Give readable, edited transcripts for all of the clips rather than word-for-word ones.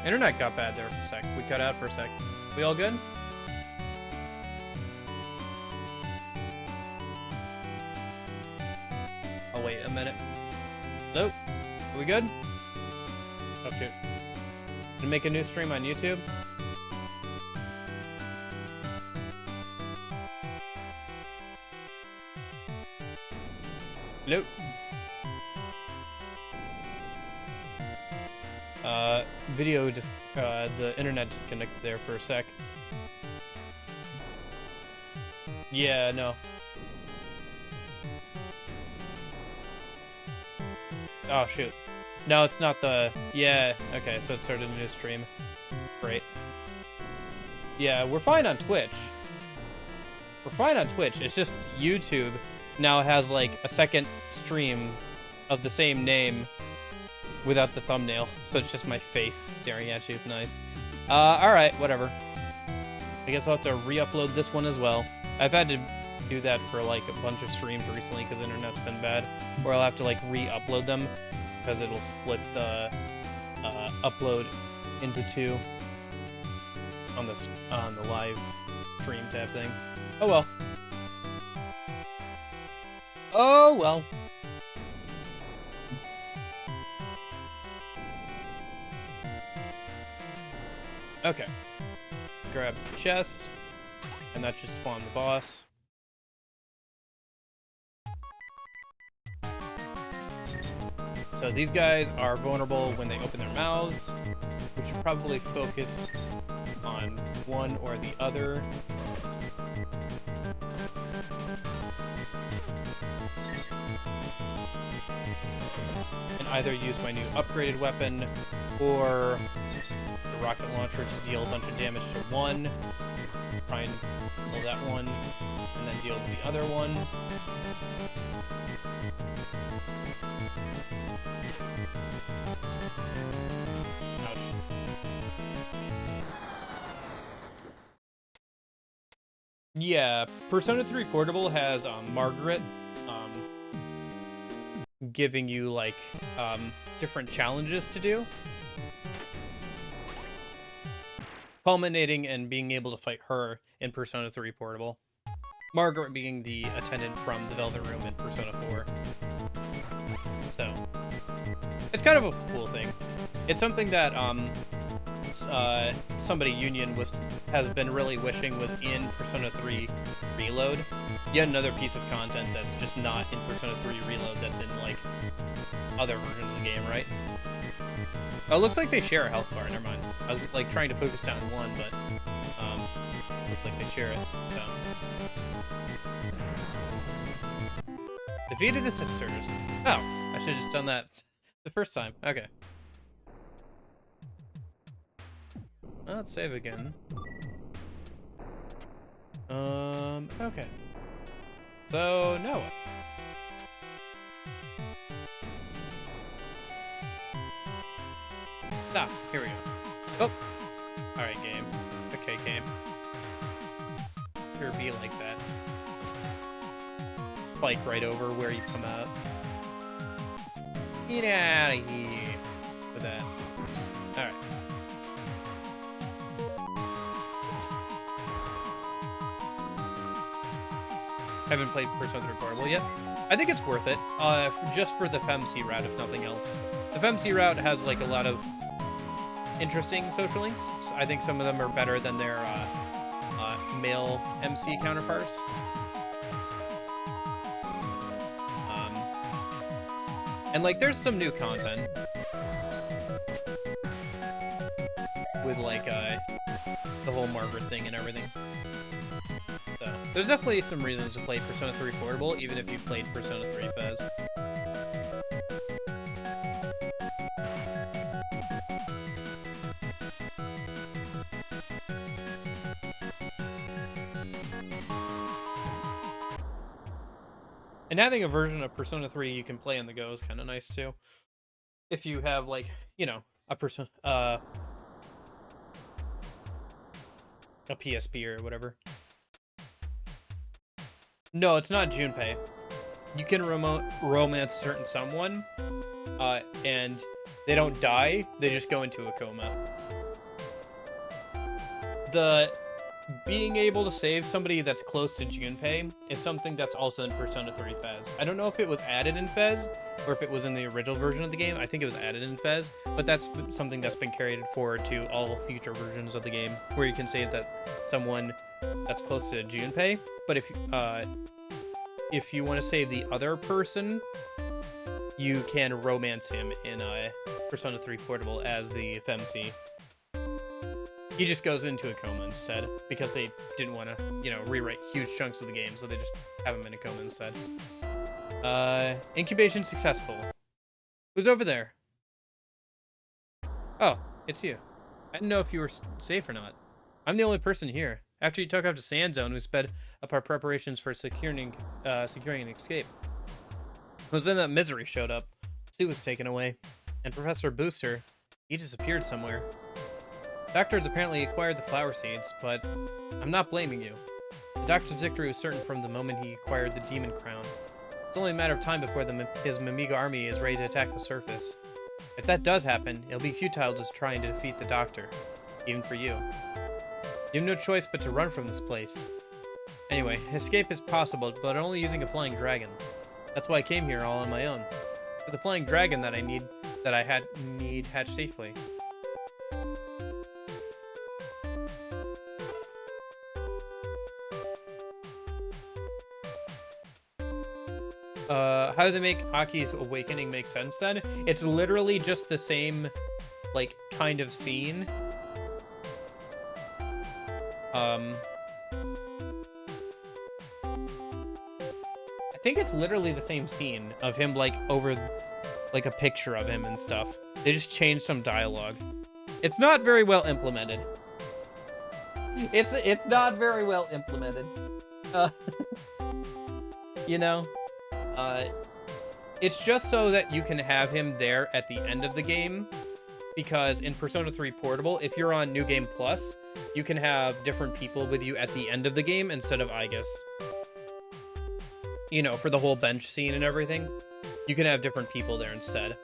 Internet got bad there for a sec. We cut out for a sec. We all good? I'll wait a minute. Nope. Are we good? Oh, shoot. Gonna make a new stream on YouTube? Nope. Video just, the internet disconnected there for a sec. Yeah, no. Oh, shoot. No, it's not the... Yeah, okay, so it started a new stream. Great. Yeah, we're fine on Twitch. We're fine on Twitch. It's just YouTube now has, like, a second stream of the same name without the thumbnail. So it's just my face staring at you. Nice. Alright, whatever. I guess I'll have to re-upload this one as well. I've had to do that for, like, a bunch of streams recently because the internet's been bad. Or I'll have to, like, re-upload them because it'll split the upload into two on the live stream tab thing. Oh well. Oh well. Okay. Grab the chest, and that should spawn the boss. So these guys are vulnerable when they open their mouths. We should probably focus on one or the other. And either use my new upgraded weapon or the rocket launcher to deal a bunch of damage to one. Try and kill that one, and then deal with the other one. Ouch. Yeah, Persona 3 Portable has Margaret giving you like different challenges to do, culminating in being able to fight her in Persona 3 Portable. Margaret being the attendant from the Velvet Room in Persona 4. So, it's kind of a cool thing. It's something that somebody Union has been really wishing was in Persona 3 Reload. Yet another piece of content that's just not in Persona 3 Reload that's in like other versions of the game, right? Oh, it looks like they share a health bar. Never mind. I was like trying to focus down one, but looks like they share it. So. Defeated the sisters. Oh, I should have just done that the first time. Okay. Well, let's save again. Okay. So, now what? Ah, here we go. Oh! Alright, game. Okay, game. Sure be like that. Spike right over where you come out. Get out of here with that. Alright. Haven't played Persona 3 Portable yet. I think it's worth it, just for the FemC route, if nothing else. The FemC route has like a lot of interesting social links. So I think some of them are better than their male MC counterparts. And like, there's some new content with like the whole Margaret thing and everything. So, there's definitely some reasons to play Persona 3 Portable, even if you played Persona 3 Fez. And having a version of Persona 3 you can play on the go is kind of nice too. If you have like, you know, a PSP or whatever. No, it's not Junpei. You can romance certain someone, and They don't die, they just go into a coma. The being able to save somebody that's close to Junpei is something that's also in Persona 3 Fez. I don't know if it was added in Fez, or if it was in the original version of the game. I think it was added in Fez, but that's something that's been carried forward to all future versions of the game, where you can save that someone that's close to Junpei. But if you want to save the other person, you can romance him in Persona 3 Portable as the FemC. He just goes into a coma instead, because they didn't want to, you know, rewrite huge chunks of the game, so they just have him in a coma instead. Incubation successful. Who's over there? Oh, it's you. I didn't know if you were safe or not. I'm the only person here. After you took off to Sand Zone, we sped up our preparations for securing an escape. It was then that Misery showed up. Sue was taken away, and Professor Booster, he disappeared somewhere. Doctor has apparently acquired the flower seeds, but I'm not blaming you. The Doctor's victory was certain from the moment he acquired the Demon Crown. It's only a matter of time before his Mimiga army is ready to attack the surface. If that does happen, it'll be futile just trying to defeat the Doctor, even for you. You have no choice but to run from this place. Anyway, escape is possible, but only using a flying dragon. That's why I came here all on my own. For the flying dragon that I need hatched safely. How do they make Aki's awakening make sense then? It's literally just the same, like, kind of scene. I think it's literally the same scene of him, like, over, like, a picture of him and stuff. They just changed some dialogue. It's not very well implemented. It's not very well implemented. You know? It's just so that you can have him there at the end of the game, because in Persona 3 Portable, if you're on New Game Plus, you can have different people with you at the end of the game instead of Aigis. You know, for the whole bench scene and everything, you can have different people there instead.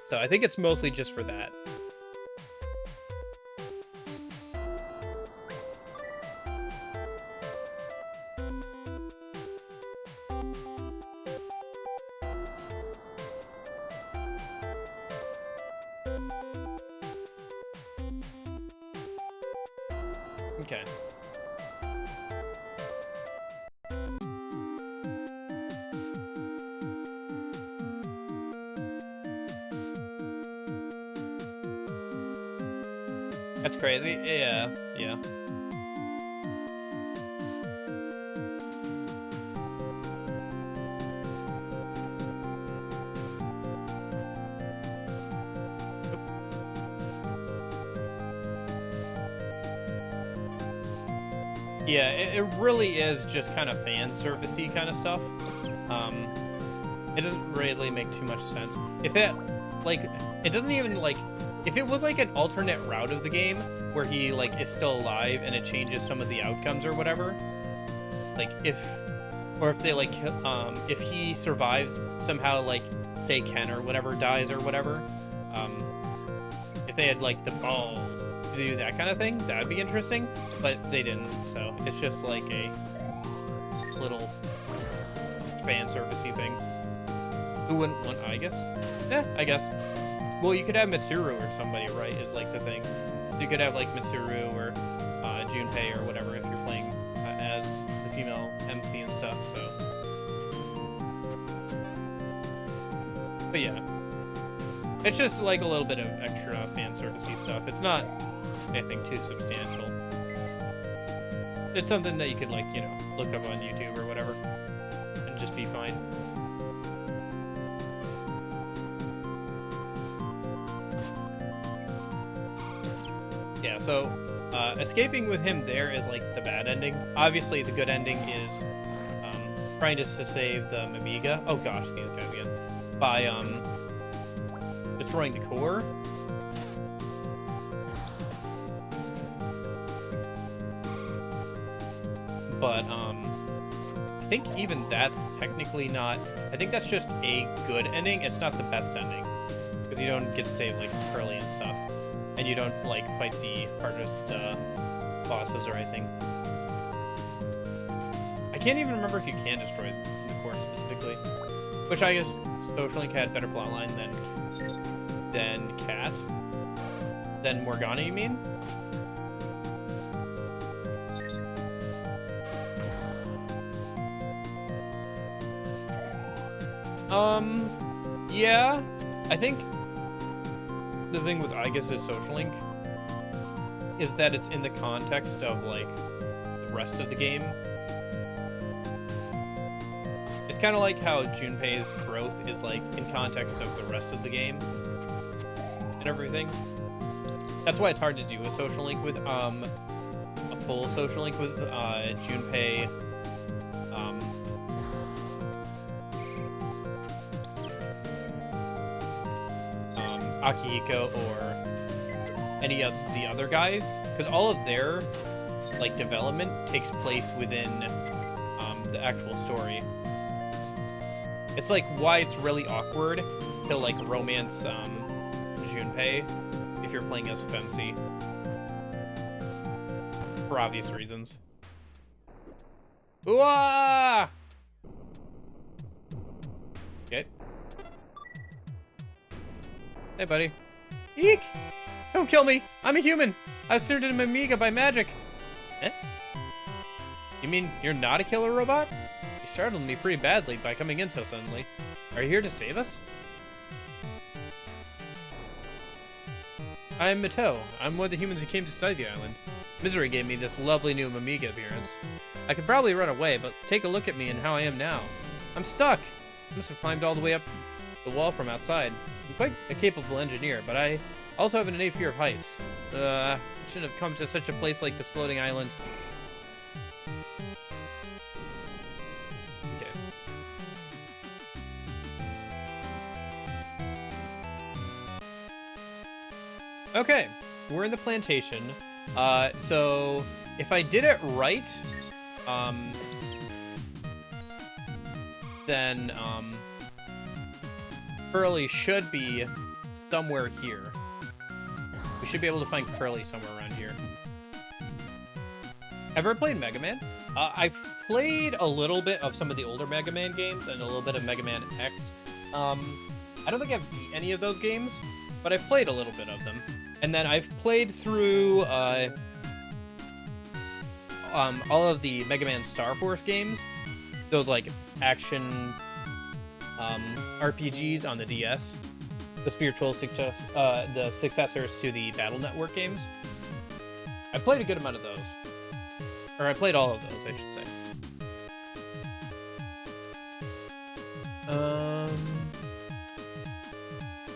So I think it's mostly just for that. Okay. That's crazy. Yeah, yeah. Yeah, it really is just kind of fan servicey kind of stuff. It doesn't really make too much sense. If it, like, it doesn't even, like, if it was like an alternate route of the game where he, like, is still alive and it changes some of the outcomes or whatever, like, if they, like, if he survives somehow, like, say Ken or whatever dies or whatever, if they had, like, the balls to do that kind of thing, that would be interesting, but they didn't, so it's just like a little fan servicey thing. Who wouldn't want Aigis? Yeah, I guess. Well, you could have Mitsuru or somebody, right, is like the thing. You could have like Mitsuru or Junpei or whatever if you're playing as the female MC and stuff, so. But yeah. It's just like a little bit of extra fan servicey stuff. It's not anything too substantial. It's something that you could, like, you know, look up on YouTube or whatever and just be fine. Yeah, so escaping with him there is like the bad ending. Obviously, the good ending is trying just to save the Mimiga. Oh gosh, these guys again. By destroying the core. But I think even that's technically not. I think that's just a good ending. It's not the best ending. because you don't get to save like Curly and stuff, and you don't like fight the hardest bosses or anything. I can't even remember if you can destroy the court specifically, which I guess Social Link had better plotline than Cat, than Morgana. You mean? Yeah, I think the thing with I guess is Social Link is that it's in the context of like the rest of the game. It's kind of like how Junpei's growth is like in context of the rest of the game and everything. That's why it's hard to do a Social Link with a full Social Link with Junpei. Akihiko or any of the other guys, because all of their like development takes place within the actual story. It's like why it's really awkward to like romance Junpei if you're playing as Femc, for obvious reasons. Ooh-ah! Okay. Hey, buddy. Eek! Don't kill me! I'm a human! I was turned into an Amiga by magic! Eh? You mean you're not a killer robot? You startled me pretty badly by coming in so suddenly. Are you here to save us? I'm Mito. I'm one of the humans who came to study the island. Misery gave me this lovely new Amiga appearance. I could probably run away, but take a look at me and how I am now. I'm stuck! I must have climbed all the way up the wall from outside. I'm quite a capable engineer, but I also have an innate fear of heights. I shouldn't have come to such a place like this floating island. Okay, we're in the plantation. So if I did it right, then Curly should be somewhere here. We should be able to find Curly somewhere around here. Ever played Mega Man? I've played a little bit of some of the older Mega Man games and a little bit of Mega Man X. I don't think I've beat any of those games, but I've played a little bit of them. And then I've played through all of the Mega Man Star Force games. Those like action RPGs on the DS. The the successors to the Battle Network games. I played a good amount of those. Or I played all of those, I should say.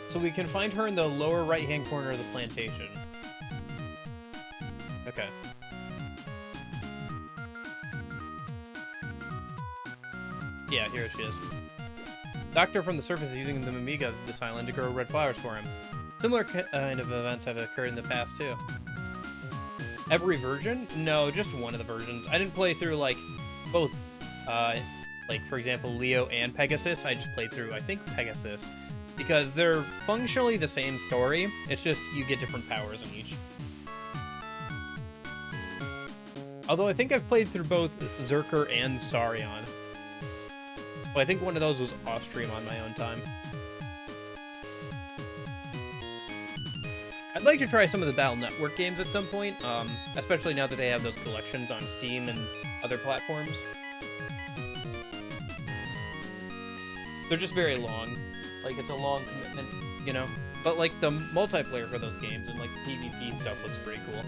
So we can find her in the lower right-hand corner of the plantation. Okay. Yeah, here she is. Doctor from the surface is using the Amiga of this island to grow red flowers for him. Similar kind of events have occurred in the past, too. Every version? No, just one of the versions. I didn't play through, like, both, like, for example, Leo and Pegasus. I just played through, I think, Pegasus. Because they're functionally the same story. It's just you get different powers in each. Although I think I've played through both Zerker and Sarion. But I think one of those was off-stream on my own time. I'd like to try some of the Battle Network games at some point, especially now that they have those collections on Steam and other platforms. They're just very long. Like, it's a long commitment, you know? But, like, the multiplayer for those games and, like, the PvP stuff looks pretty cool.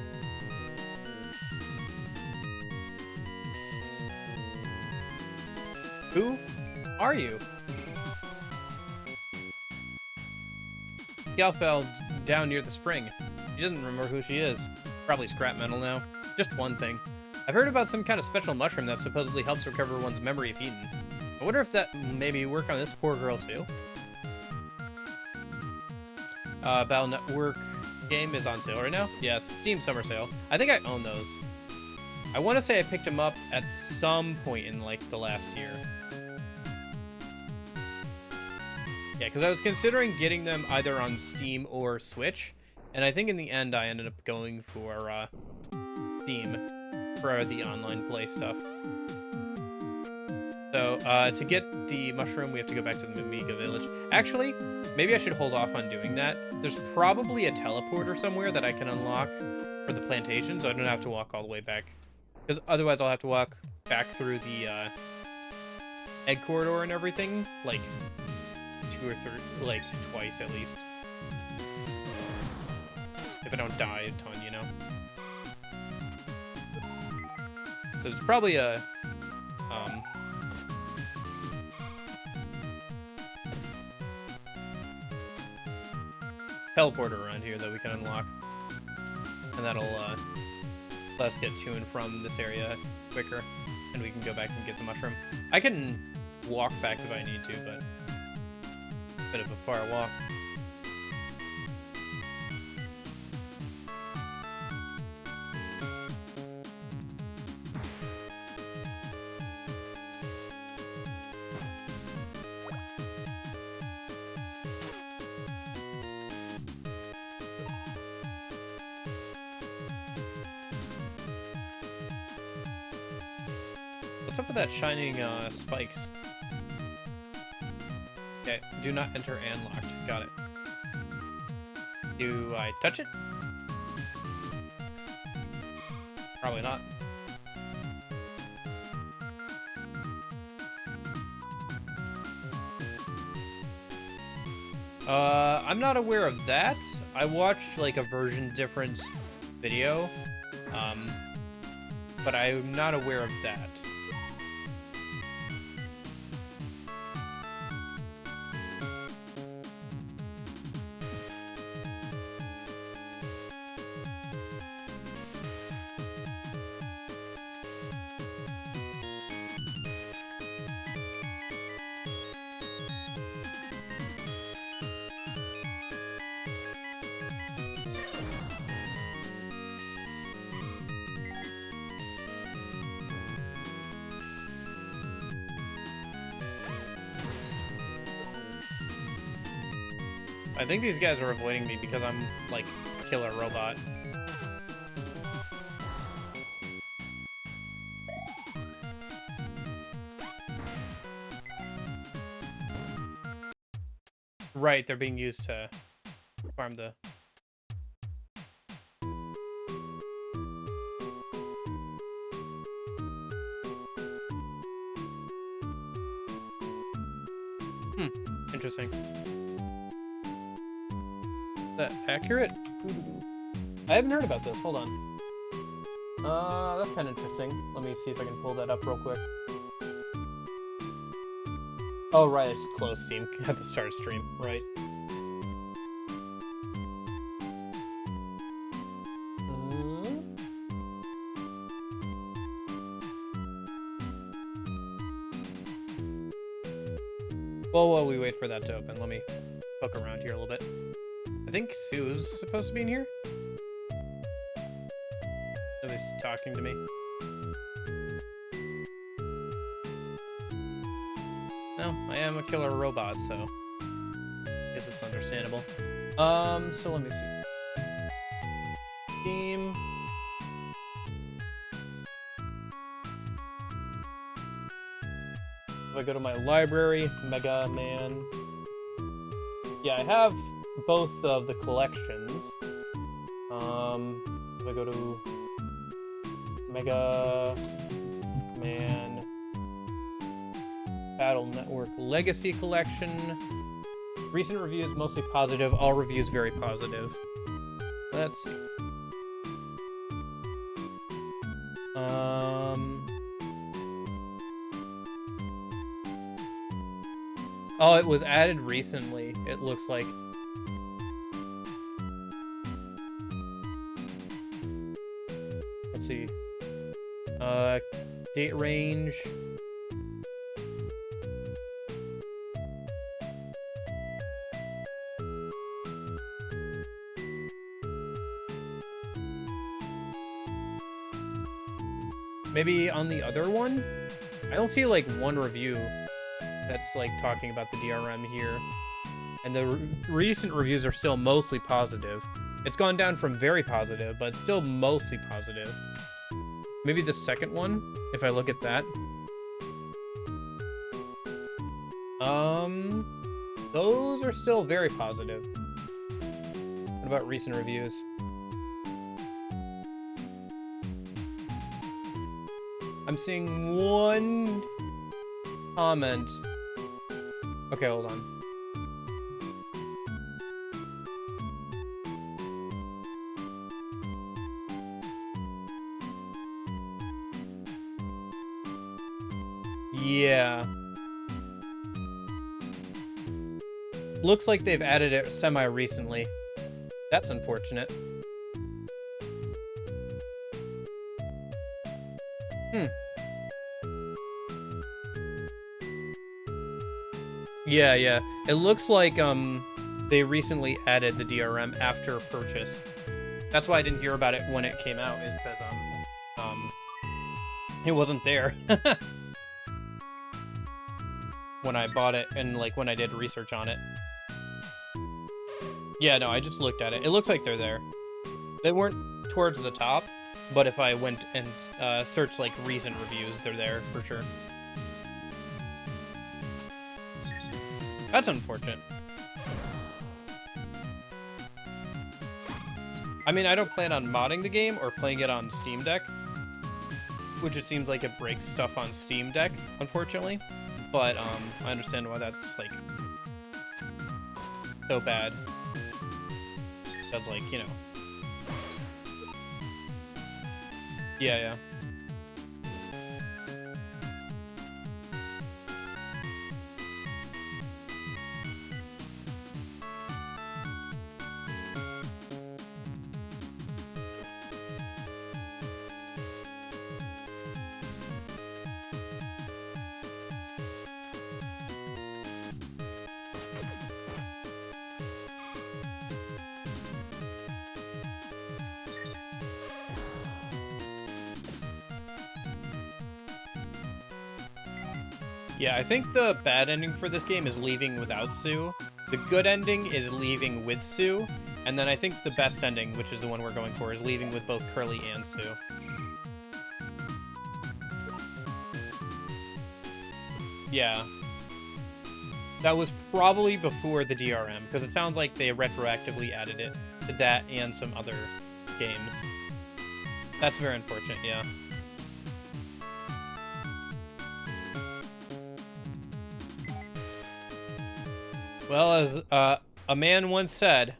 Who are you? Gal fell down near the spring. She doesn't remember who she is. Probably scrap metal now. Just one thing. I've heard about some kind of special mushroom that supposedly helps recover one's memory if eaten. I wonder if that maybe work on this poor girl, too? Battle Network game is on sale right now. Yeah, Steam Summer Sale. I think I own those. I want to say I picked them up at some point in, like, the last year. Yeah, because I was considering getting them either on Steam or Switch, and I think in the end I ended up going for Steam for the online play stuff. So, to get the mushroom, we have to go back to the Mimiga village. Actually, maybe I should hold off on doing that. There's probably a teleporter somewhere that I can unlock for the plantation, so I don't have to walk all the way back. Because otherwise I'll have to walk back through the egg corridor and everything, like, 2 or 3, like, twice at least. If I don't die a ton, you know? So it's probably a, teleporter around here that we can unlock. And that'll, let us get to and from this area quicker. And we can go back and get the mushroom. I can walk back if I need to, but a bit of a far walk. What's up with that shining spikes? Okay, do not enter and locked. Got it. Do I touch it? Probably not. I'm not aware of that. I watched like a version difference video, but I'm not aware of that. I think these guys are avoiding me because I'm, like, killer robot. Right, they're being used to farm the... Interesting. Is that accurate? I haven't heard about this. Hold on. That's kind of interesting. Let me see if I can pull that up real quick. Oh, right. It's close Steam at the start stream. Right. Well, while we wait for that to open, let me poke around here a little bit. I think Sue's supposed to be in here. At least talking to me. Well, I am a killer robot, so I guess it's understandable. So let me see. Game. If I go to my library, Mega Man. Yeah, I have both of the collections. If I go to Mega Man Battle Network Legacy Collection. Recent reviews mostly positive, all reviews very positive. Let's see. Oh, it was added recently, it looks like. Let's see. Date range. Maybe on the other one? I don't see like one review that's like talking about the DRM here. And the recent reviews are still mostly positive. It's gone down from very positive, but it's still mostly positive. Maybe the second one, if I look at that. Those are still very positive. What about recent reviews? I'm seeing one comment. Okay, hold on. Yeah. Looks like they've added it semi-recently. That's unfortunate. Yeah. It looks like they recently added the DRM after purchase. That's why I didn't hear about it when it came out, is because it wasn't there when I bought it and like when I did research on it. Yeah, no, I just looked at it. It looks like they're there. They weren't towards the top, but if I went and searched like recent reviews, they're there for sure. That's unfortunate. I mean, I don't plan on modding the game or playing it on Steam Deck, which it seems like it breaks stuff on Steam Deck, unfortunately. But I understand why that's like so bad. Because like, you know. Yeah. Yeah, I think the bad ending for this game is leaving without Sue. The good ending is leaving with Sue. And then I think the best ending, which is the one we're going for, is leaving with both Curly and Sue. Yeah. That was probably before the DRM, because it sounds like they retroactively added it to that and some other games. That's very unfortunate, yeah. Well, as a man once said,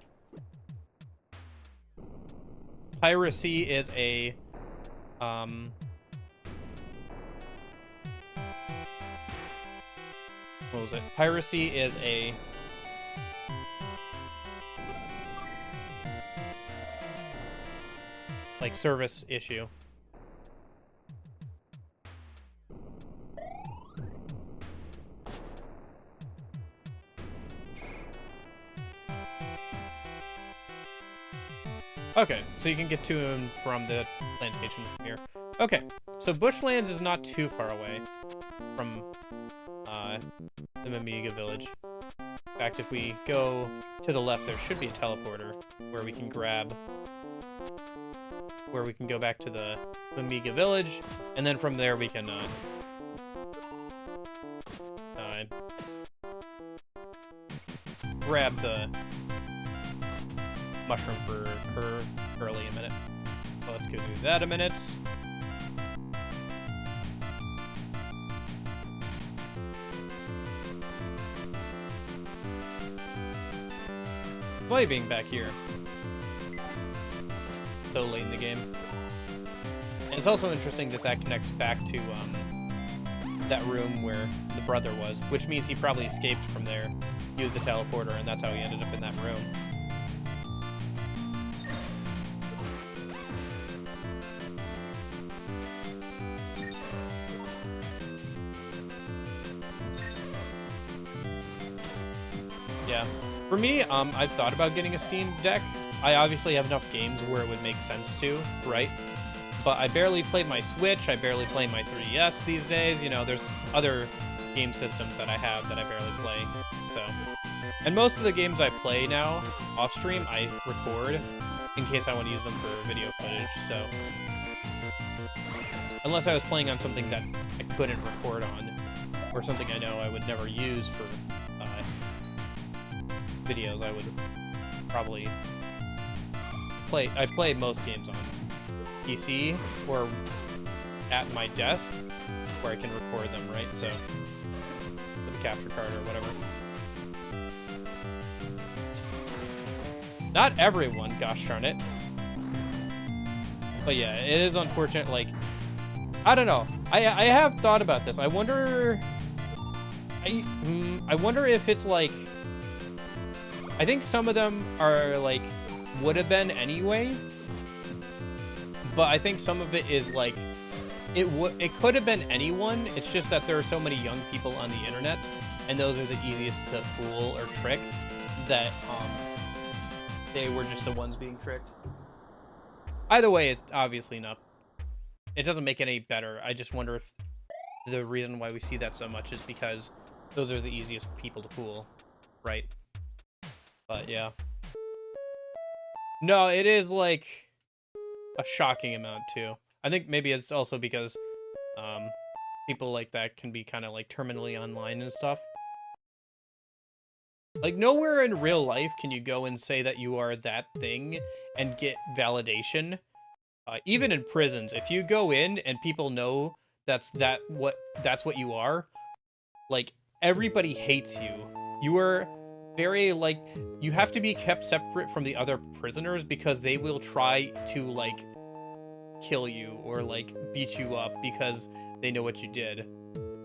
piracy is a what was it? Piracy is a like service issue. Okay, so you can get to and from the plantation from here. Okay, so Bushlands is not too far away from the Mimiga village. In fact, if we go to the left, there should be a teleporter where we can grab, where we can go back to the Mimiga village, and then from there we can grab the mushroom for Curly a minute. So let's go do that a minute. Play being back here. So late in the game. And it's also interesting that that connects back to that room where the brother was, which means he probably escaped from there, used the teleporter, and that's how he ended up in that room. Yeah. For me, I've thought about getting a Steam Deck. I obviously have enough games where it would make sense to, right? But I barely played my Switch, I barely play my 3DS these days. You know, there's other game systems that I have that I barely play, so And most of the games I play now, off stream, I record in case I want to use them for video footage, so... Unless I was playing on something that I couldn't record on, or something I know I would never use for videos, I would probably play... I play most games on PC, or at my desk, where I can record them, right? So, with a capture card or whatever. Not everyone, gosh darn it. But yeah, it is unfortunate, like... I don't know. I have thought about this. I wonder... I wonder if it's, like... I think some of them are, like, would have been anyway. But I think some of it is, like... It could have been anyone. It's just that there are so many young people on the internet, and those are the easiest to fool or trick, that, they were just the ones being tricked. Either way, it's obviously not... It doesn't make it any better. I just wonder if the reason why we see that so much is because those are the easiest people to fool, right? But, yeah. No, it is, like, a shocking amount, too. I think maybe it's also because, people like that can be kind of, like, terminally online and stuff. Like, nowhere in real life can you go and say that you are that thing and get validation. Even in prisons, if you go in and people know that's what you are, like, everybody hates you. You are very, like, you have to be kept separate from the other prisoners because they will try to, like, kill you or, like, beat you up because they know what you did.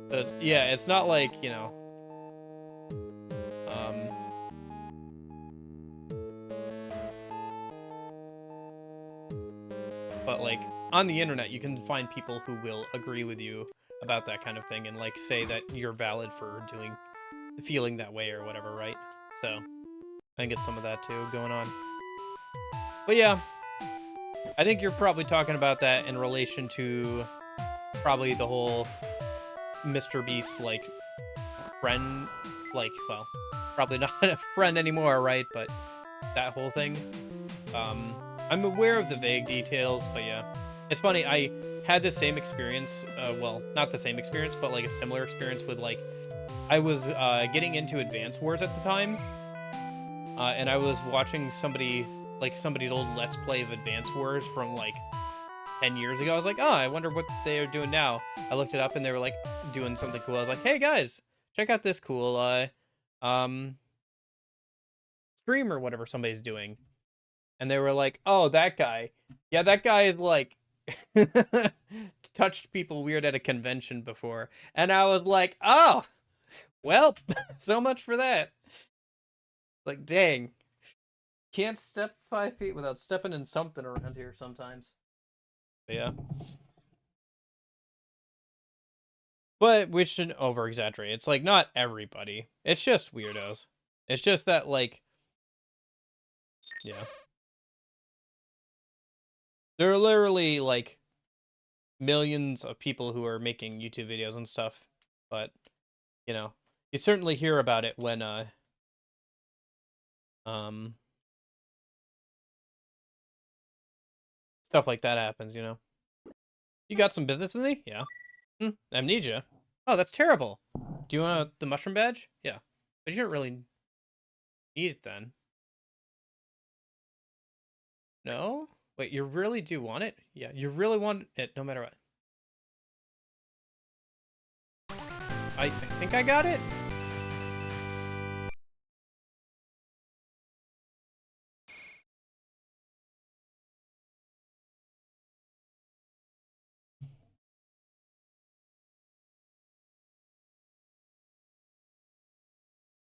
But, yeah, it's not like, you know... But, like, on the internet, you can find people who will agree with you about that kind of thing and, like, say that you're valid for feeling that way or whatever, right? So, I think it's some of that, too, going on. But, yeah. I think you're probably talking about that in relation to probably the whole Mr. Beast, like, friend, like, well, probably not a friend anymore, right? But that whole thing. I'm aware of the vague details, but yeah. It's funny, I had the same experience, well, not the same experience, but like a similar experience with, like, I was getting into Advance Wars at the time, and I was watching somebody's old Let's Play of Advance Wars from, like, 10 years ago. I was like, oh, I wonder what they're doing now. I looked it up, and they were, like, doing something cool. I was like, hey, guys, check out this cool, stream or whatever somebody's doing. And they were like, oh, that guy. Yeah, that guy is, like, touched people weird at a convention before. And I was like, oh, well, so much for that. Like, dang. Can't step 5 feet without stepping in something around here sometimes. But yeah. But we shouldn't over-exaggerate. It's, like, not everybody. It's just weirdos. It's just that, like, yeah. There are literally, like, millions of people who are making YouTube videos and stuff. But, you know, you certainly hear about it when, stuff like that happens, you know? You got some business with me? Yeah. Amnesia? Oh, that's terrible. Do you want the mushroom badge? Yeah. But you don't really need it then. No? Wait, you really do want it? Yeah, you really want it no matter what. I think I got it?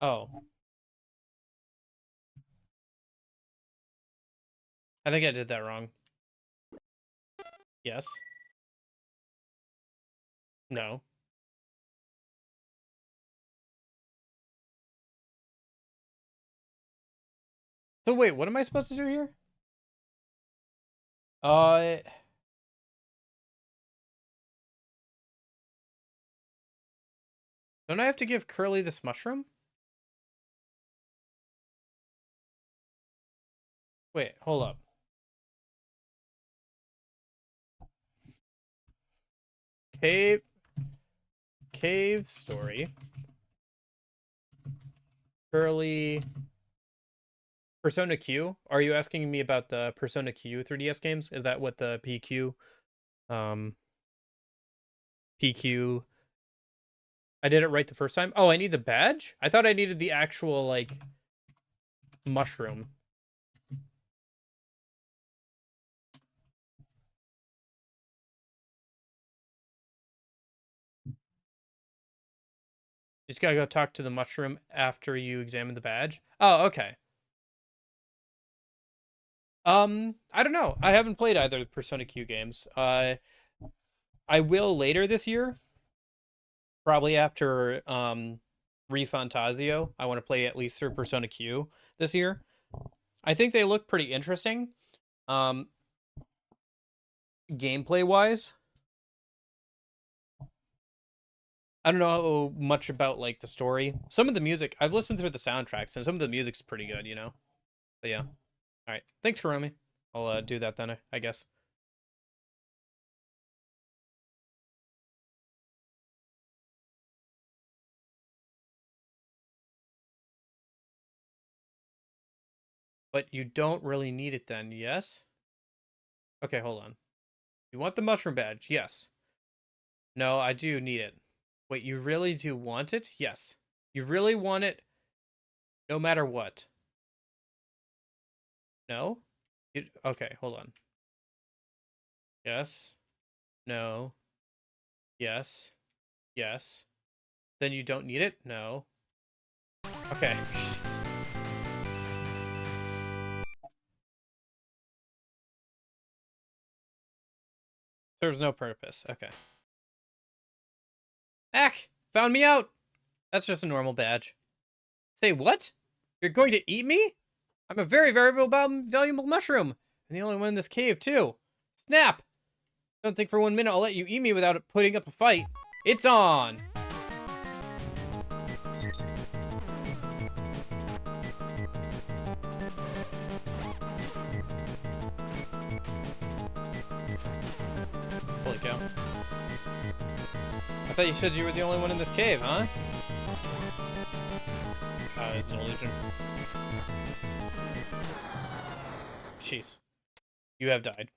Oh. I think I did that wrong. Yes. No. So wait, what am I supposed to do here? Don't I have to give Curly this mushroom? Wait, hold up. Cave story. Curly Persona Q. Are you asking me about the Persona Q 3DS games? Is that what the um PQ I did it right the first time? Oh, I need the badge? I thought I needed the actual like mushroom. Just gotta go talk to the mushroom after you examine the badge. Oh, okay. I don't know. I haven't played either of the Persona Q games. I will later this year, probably after ReFantazio. I want to play at least through Persona Q this year. I think they look pretty interesting. Um, gameplay wise, I don't know much about like the story. Some of the music I've listened through the soundtracks, and some of the music's pretty good, you know. But yeah, all right. Thanks for Romy. I'll do that then, I guess. But you don't really need it then, yes? Okay, hold on. You want the mushroom badge? Yes. No, I do need it. Wait, you really do want it? Yes. You really want it no matter what? No? Okay, hold on. Yes. No. Yes. Yes. Then you don't need it? No. Okay. Serves no purpose. Okay. Ack! Found me out! That's just a normal badge. Say what? You're going to eat me? I'm a very, very valuable mushroom. And the only one in this cave, too. Snap! Don't think for 1 minute I'll let you eat me without putting up a fight. It's on! Holy cow. I thought you said you were the only one in this cave, huh? Oh, it's an illusion. Jeez. You have died.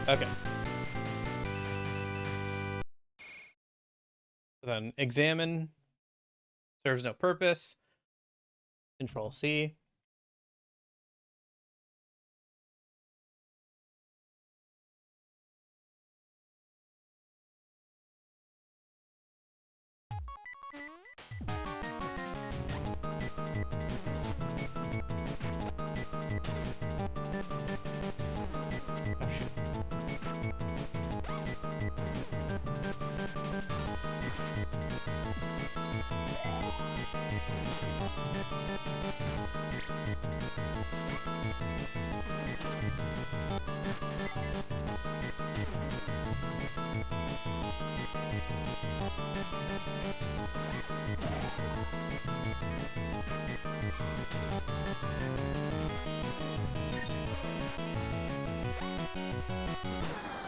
Okay. So then, examine. Serves no purpose. Control C. Oh, shoot.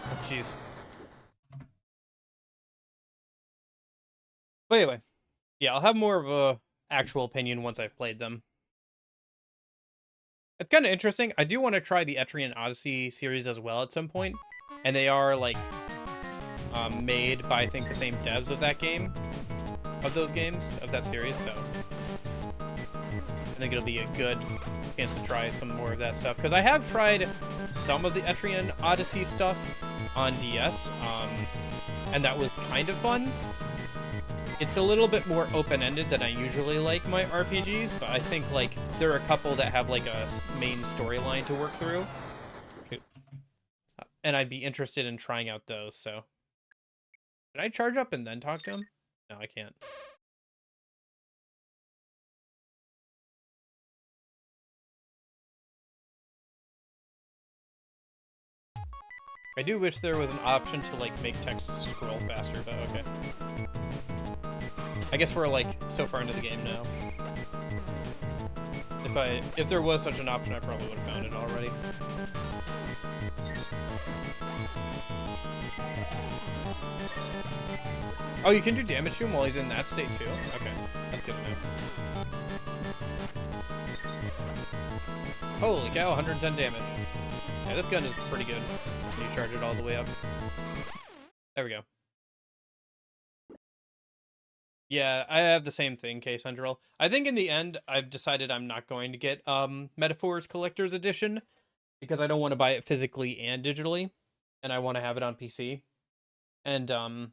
Oh, jeez. But anyway, yeah, I'll have more of a actual opinion once I've played them. It's kind of interesting. I do want to try the Etrian Odyssey series as well at some point, and they are like made by I think the same devs of that game, of those games, of that series. So I think it'll be a good chance to try some more of that stuff because I have tried some of the Etrian Odyssey stuff on DS, and that was kind of fun. It's a little bit more open-ended than I usually like my RPGs, but I think like there are a couple that have like a main storyline to work through. And I'd be interested in trying out those, so. Did I charge up and then talk to him? No, I can't. I do wish there was an option to, like, make text scroll faster, but okay. I guess we're, like, so far into the game now. If there was such an option, I probably would have found it already. Oh, you can do damage to him while he's in that state too? Okay, that's good to know. Holy cow, 110 damage. Yeah, this gun is pretty good when you charge it all the way up. There we go. Yeah, I have the same thing, Case Hundrel. I think in the end, I've decided I'm not going to get Metaphors Collector's Edition because I don't want to buy it physically and digitally, and I want to have it on PC. And I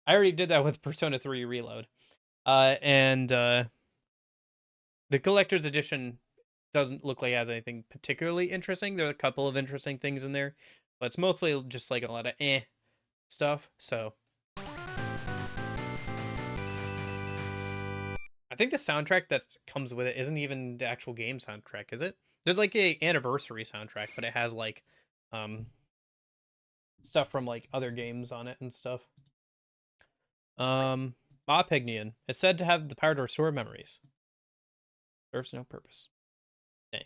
already did that with Persona 3 Reload. The Collector's Edition doesn't look like it has anything particularly interesting. There are a couple of interesting things in there, but it's mostly just like a lot of stuff, so... I think the soundtrack that comes with it isn't even the actual game soundtrack, is it? There's like a anniversary soundtrack, but it has like stuff from like other games on it and stuff. Mopignian. It's said to have the power to restore memories. Serves no purpose. Dang.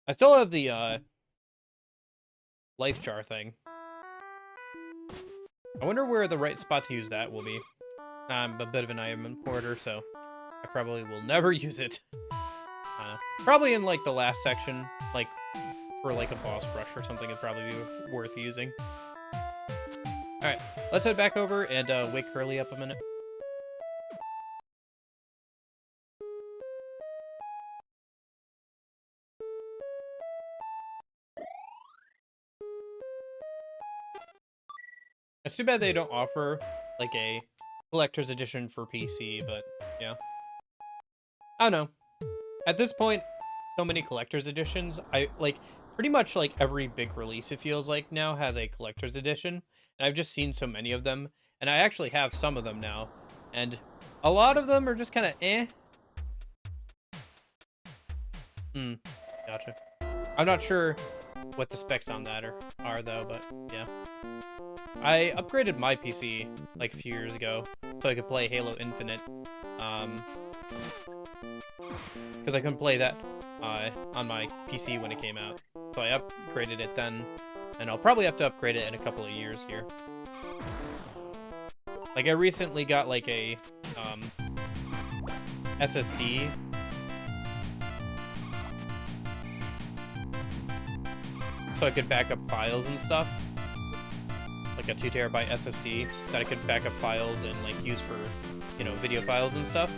I still have the life jar thing. I wonder where the right spot to use that will be. I'm a bit of an item importer, so I probably will never use it. Probably in, like, the last section, like, for, like, a boss rush or something, it'd probably be worth using. Alright, let's head back over and wake Curly up a minute. It's too bad they don't offer, like, a collector's edition for PC, but yeah. I don't know. At this point, so many collector's editions. Pretty much like every big release, it feels like now has a collector's edition, and I've just seen so many of them, and I actually have some of them now, and a lot of them are just kind of Gotcha. I'm not sure what the specs on that are though, but yeah. I upgraded my PC like a few years ago so I could play Halo Infinite, because I couldn't play that on my PC when it came out. So I upgraded it then, and I'll probably have to upgrade it in a couple of years here. Like I recently got like a SSD. So I could back up files and stuff. Like a 2 terabyte SSD that I could back up files and like use for, you know, video files and stuff.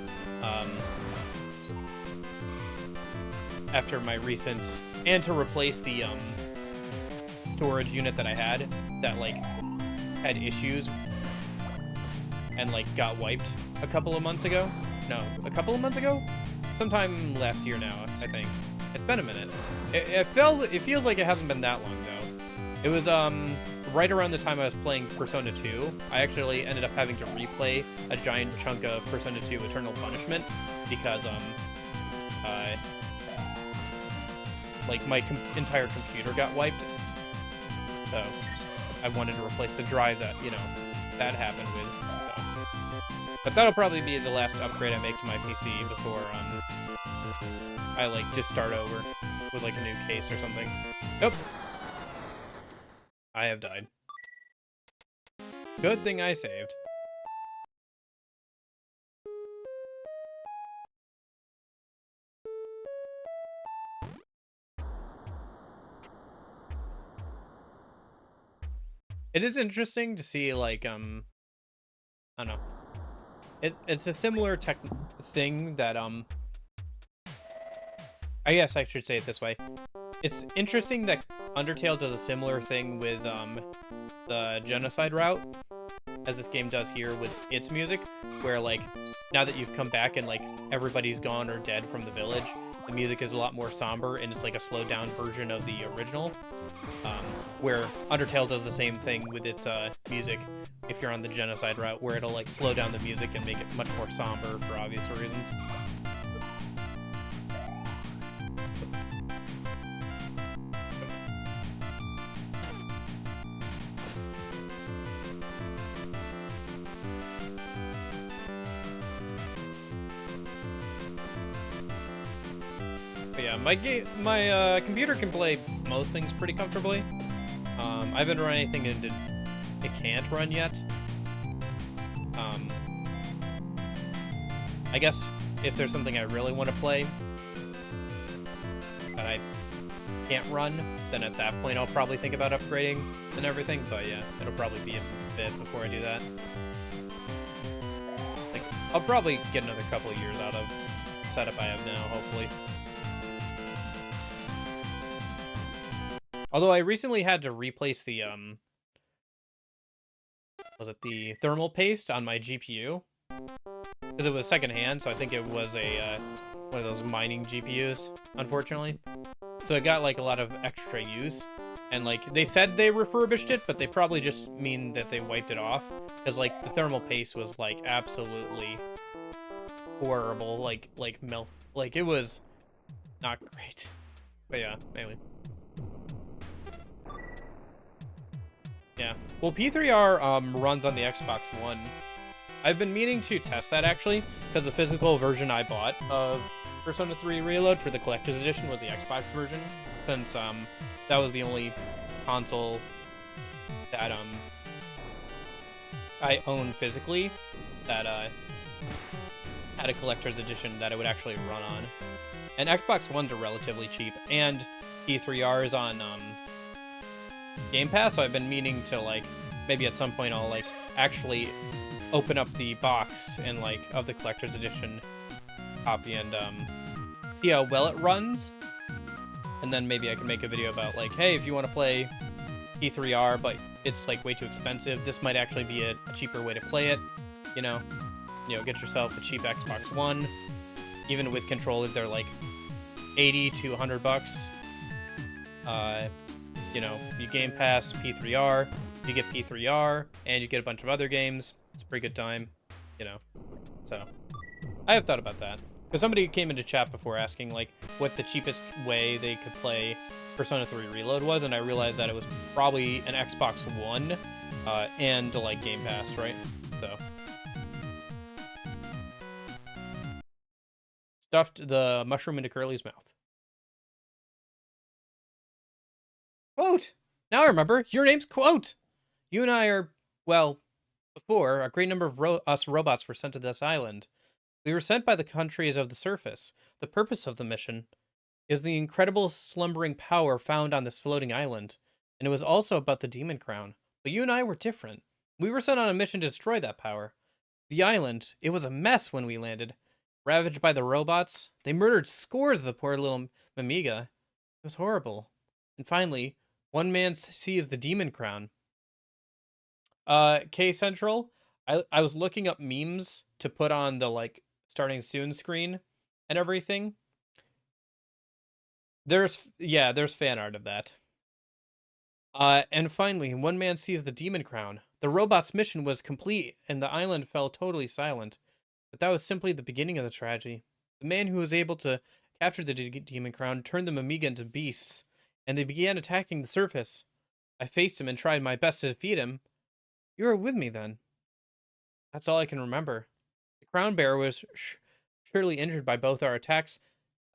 After my recent, and to replace the storage unit that I had that like had issues and like got wiped a couple of months ago. No, a couple of months ago? Sometime last year now, I think. It's been a minute. It feels like it hasn't been that long though. It was right around the time I was playing Persona 2. I actually ended up having to replay a giant chunk of Persona 2 Eternal Punishment because like my entire computer got wiped. So I wanted to replace the drive that, you know, that happened with. So. But that'll probably be the last upgrade I make to my PC before I like just start over with like a new case or something. Nope. I have died. Good thing I saved. It is interesting to see, like, I don't know. It's a similar thing that, I guess I should say it this way. It's interesting that Undertale does a similar thing with, the genocide route, as this game does here with its music, where, like, now that you've come back and, like, everybody's gone or dead from the village, the music is a lot more somber, and it's like a slowed down version of the original. Where Undertale does the same thing with its music if you're on the genocide route, where it'll like slow down the music and make it much more somber for obvious reasons. But yeah, my computer can play most things pretty comfortably. I haven't run anything it can't run yet. I guess if there's something I really want to play that I can't run, then at that point I'll probably think about upgrading and everything. But yeah, it'll probably be a bit before I do that. Like, I'll probably get another couple of years out of the setup I have now, hopefully. Although I recently had to replace the was it the thermal paste on my GPU? Because it was secondhand, so I think it was a one of those mining GPUs, unfortunately. So it got like a lot of extra use, and like they said they refurbished it, but they probably just mean that they wiped it off, because like the thermal paste was like absolutely horrible, like melt, like it was not great. But yeah, anyway. Yeah, well, P3R runs on the Xbox One. I've been meaning to test that, actually, because the physical version I bought of Persona 3 Reload for the Collector's Edition was the Xbox version, since that was the only console that I own physically that had a Collector's Edition that it would actually run on. And Xbox Ones are relatively cheap, and P3R is on Game Pass, so I've been meaning to, like, maybe at some point I'll, like, actually open up the box and, like, of the Collector's Edition copy and, see how well it runs. And then maybe I can make a video about, like, hey, if you want to play P3R, but it's, like, way too expensive, this might actually be a cheaper way to play it, you know? You know, get yourself a cheap Xbox One. Even with controllers, they're, like, 80 to 100 bucks. You know, you Game Pass P3R, you get P3R, and you get a bunch of other games. It's a pretty good time, you know. So, I have thought about that. Because somebody came into chat before asking, like, what the cheapest way they could play Persona 3 Reload was, and I realized that it was probably an Xbox One, and, like, Game Pass, right? So. Stuffed the mushroom into Curly's mouth. Quote! Now I remember, your name's Quote! You and I are, well, before, a great number of us robots were sent to this island. We were sent by the countries of the surface. The purpose of the mission is the incredible slumbering power found on this floating island. And it was also about the demon crown. But you and I were different. We were sent on a mission to destroy that power. The island, it was a mess when we landed. Ravaged by the robots, they murdered scores of the poor little Mamiga. It was horrible. And finally, one man sees the demon crown. K Central, I was looking up memes to put on the, like, starting soon screen and everything. There's fan art of that. And finally, one man sees the demon crown. The robot's mission was complete, and the island fell totally silent. But that was simply the beginning of the tragedy. The man who was able to capture the demon crown turned the Mamiga into beasts, and they began attacking the surface. I faced him and tried my best to defeat him. You were with me then. That's all I can remember. The crown bearer was surely injured by both our attacks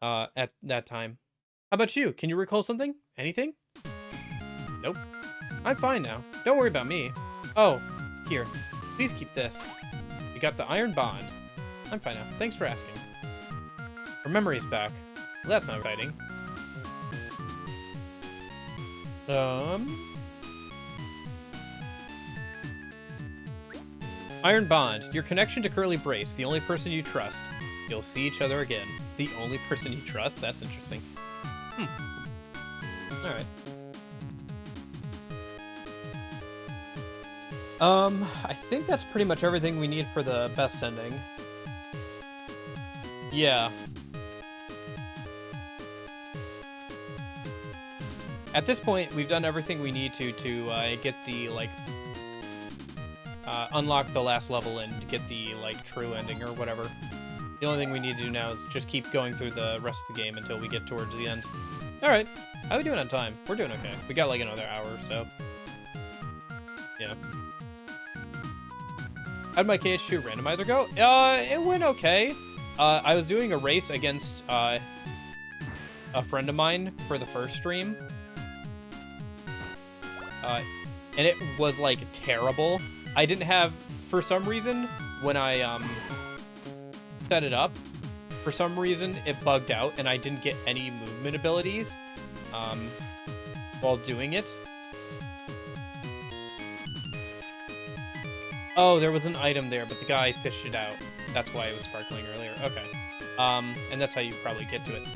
at that time. How about you? Can you recall something? Anything? Nope. I'm fine now. Don't worry about me. Oh, here. Please keep this. You got the iron bond. I'm fine now. Thanks for asking. Her memory's back. Well, that's not exciting. Iron Bond, your connection to Curly Brace, the only person you trust. You'll see each other again. The only person you trust? That's interesting. Alright. I think that's pretty much everything we need for the best ending. Yeah. At this point, we've done everything we need to get the, like, unlock the last level and get the, like, true ending or whatever. The only thing we need to do now is just keep going through the rest of the game until we get towards the end. Alright, how are we doing on time? We're doing okay. We got, like, another hour or so. Yeah. How'd my KH2 randomizer go? It went okay. I was doing a race against, a friend of mine for the first stream. And it was, like, terrible. I didn't have, for some reason, when I, set it up, for some reason, it bugged out, and I didn't get any movement abilities, while doing it. Oh, there was an item there, but the guy fished it out. That's why it was sparkling earlier. Okay. And that's how you probably get to it.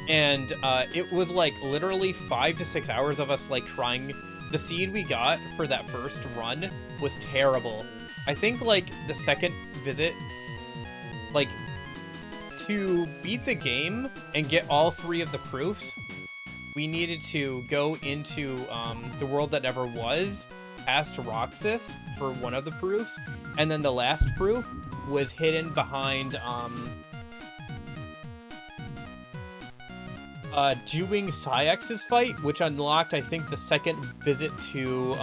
And it was like literally 5 to 6 hours of us like trying. The seed we got for that first run was terrible. I think like the second visit, like to beat the game and get all 3 of the proofs, we needed to go into the world that never was, past Roxas for one of the proofs, and then the last proof was hidden behind doing Syx's fight, which unlocked, I think, the second visit to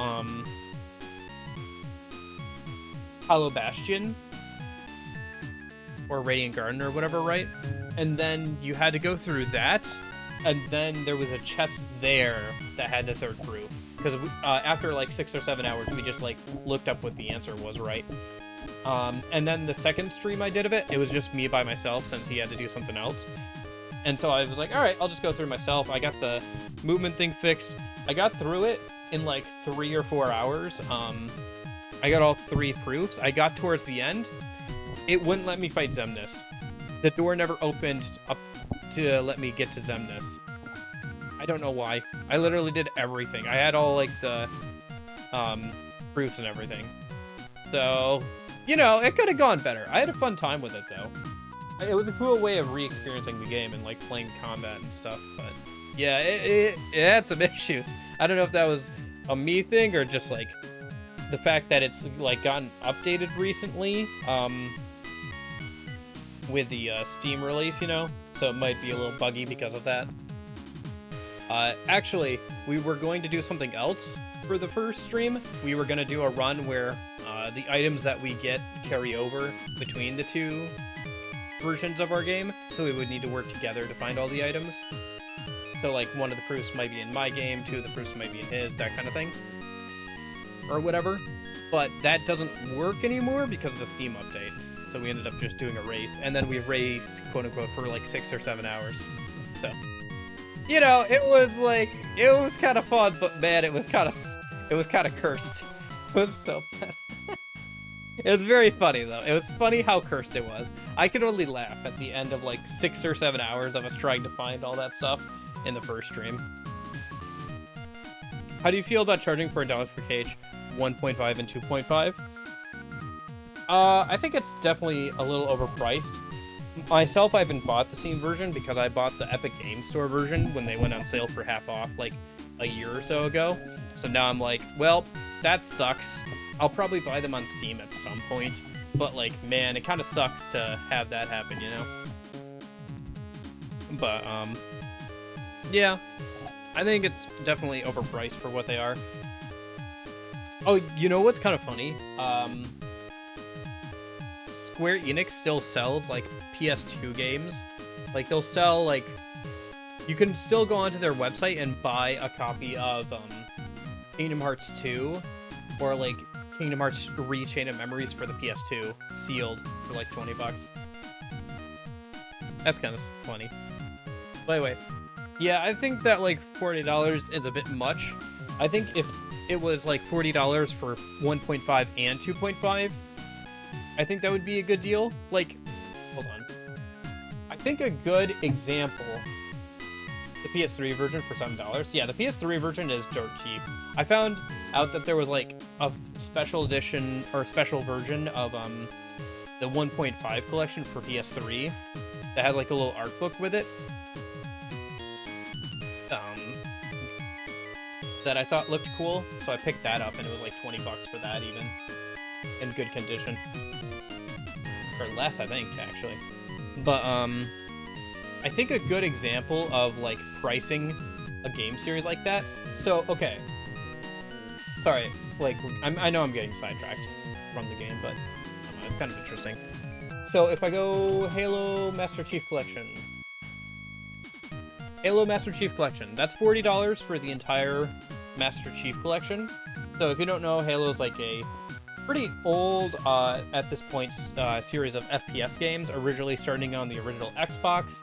Hollow Bastion or Radiant Garden or whatever, right? And then you had to go through that, and then there was a chest there that had the third proof, because after like 6 or 7 hours we just like looked up what the answer was, right? And then the second stream I did of it, it was just me by myself since he had to do something else. And so I was like, all right, I'll just go through myself. I got the movement thing fixed. I got through it in like 3 or 4 hours. I got all 3 proofs. I got towards the end. It wouldn't let me fight Xemnas. The door never opened up to let me get to Xemnas. I don't know why. I literally did everything. I had all like the proofs and everything. So, you know, it could have gone better. I had a fun time with it though. It was a cool way of re-experiencing the game and like playing combat and stuff, but yeah, it had some issues. I don't know if that was a me thing or just like the fact that it's like gotten updated recently with the Steam release, you know, so it might be a little buggy because of that. Actually, we were going to do something else for the first stream. We were going to do a run where the items that we get carry over between the 2 versions of our game, so we would need to work together to find all the items. So like one of the proofs might be in my game, 2 of the proofs might be in his, that kind of thing, or whatever. But that doesn't work anymore because of the Steam update, so we ended up just doing a race, and then we raced, quote unquote, for like 6 or 7 hours. So, you know, it was kind of fun, but man, it was kind of cursed. It was so bad. It was very funny, though. It was funny how cursed it was. I could only laugh at the end of, like, 6 or 7 hours of us trying to find all that stuff in the first stream. How do you feel about charging for $1 for Cage 1.5 and 2.5? I think it's definitely a little overpriced. Myself, I haven't bought the Steam version because I bought the Epic Game Store version when they went on sale for half off, like, a year or so ago. So now I'm like, well, that sucks. I'll probably buy them on Steam at some point, but like, man, it kind of sucks to have that happen, you know? But, yeah, I think it's definitely overpriced for what they are. Oh, you know what's kind of funny? Square Enix still sells, like, PS2 games. Like, they'll sell, like, you can still go onto their website and buy a copy of, Kingdom Hearts 2, or, like, Kingdom Hearts Chain of Memories for the PS2, sealed, for like $20. That's kind of funny. By the way, yeah, I think that like $40 is a bit much. I think if it was like $40 for 1.5 and 2.5, I think that would be a good deal. Like, hold on. I think a good example, the PS3 version for $7. Yeah, the PS3 version is dirt cheap. I found out that there was like a special edition or special version of the 1.5 collection for PS3 that has like a little art book with it. That I thought looked cool, so I picked that up, and it was like $20 for that, even in good condition, or less, I think, actually. But I think a good example of like pricing a game series like that. So okay, sorry, like I know I'm getting sidetracked from the game, but I don't know, it's kind of interesting. So if I go Halo Master Chief Collection. Halo Master Chief Collection. That's $40 for the entire Master Chief Collection. So if you don't know, Halo's like a pretty old, at this point, series of FPS games, originally starting on the original Xbox.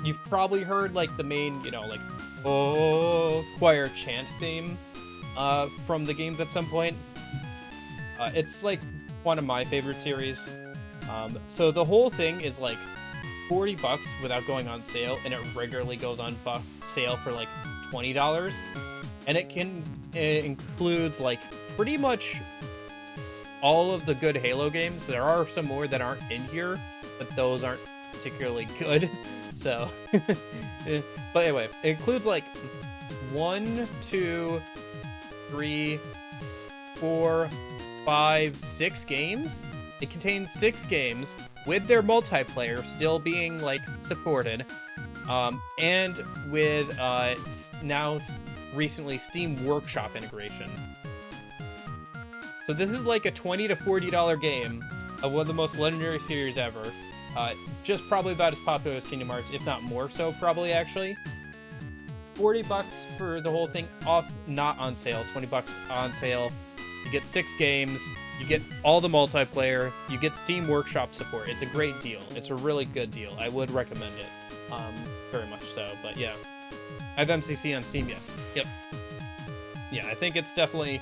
You've probably heard, like, the main, you know, like, oh, choir chant theme, from the games at some point. It's, like, one of my favorite series. So the whole thing is, like, $40 without going on sale, and it regularly goes on sale for, like, $20. And it includes, like, pretty much all of the good Halo games. There are some more that aren't in here, but those aren't particularly good. So, but anyway, it includes like 1, 2, 3, 4, 5, 6 games. It contains 6 games with their multiplayer still being like supported, and with now recently Steam Workshop integration. So this is like a $20 to $40 game of one of the most legendary series ever. Just probably about as popular as Kingdom Hearts, if not more so, probably, actually. $40 for the whole thing, off, not on sale. $20 on sale. You get 6 games. You get all the multiplayer. You get Steam Workshop support. It's a great deal. It's a really good deal. I would recommend it. Very much so, but yeah. I have MCC on Steam, yes. Yep. Yeah, I think it's definitely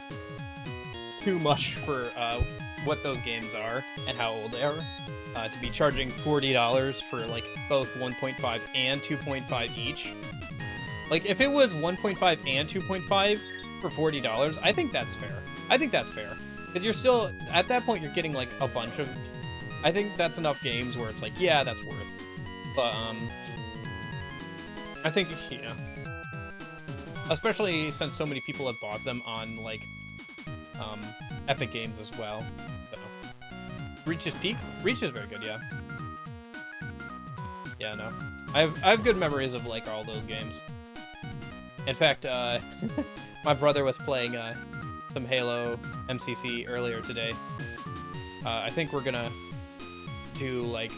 too much for what those games are and how old they are, to be charging $40 for like both 1.5 and 2.5 each. Like if it was 1.5 and 2.5 for $40, I think that's fair. I think that's fair, because you're still at that point you're getting like a bunch of. I think that's enough games where it's like, yeah, that's worth. But I think, yeah, especially since so many people have bought them on like Epic Games as well. So. Reach's Peak? Reach is very good, yeah. Yeah, no. I have good memories of like all those games. In fact, my brother was playing some Halo MCC earlier today. I think we're gonna do like,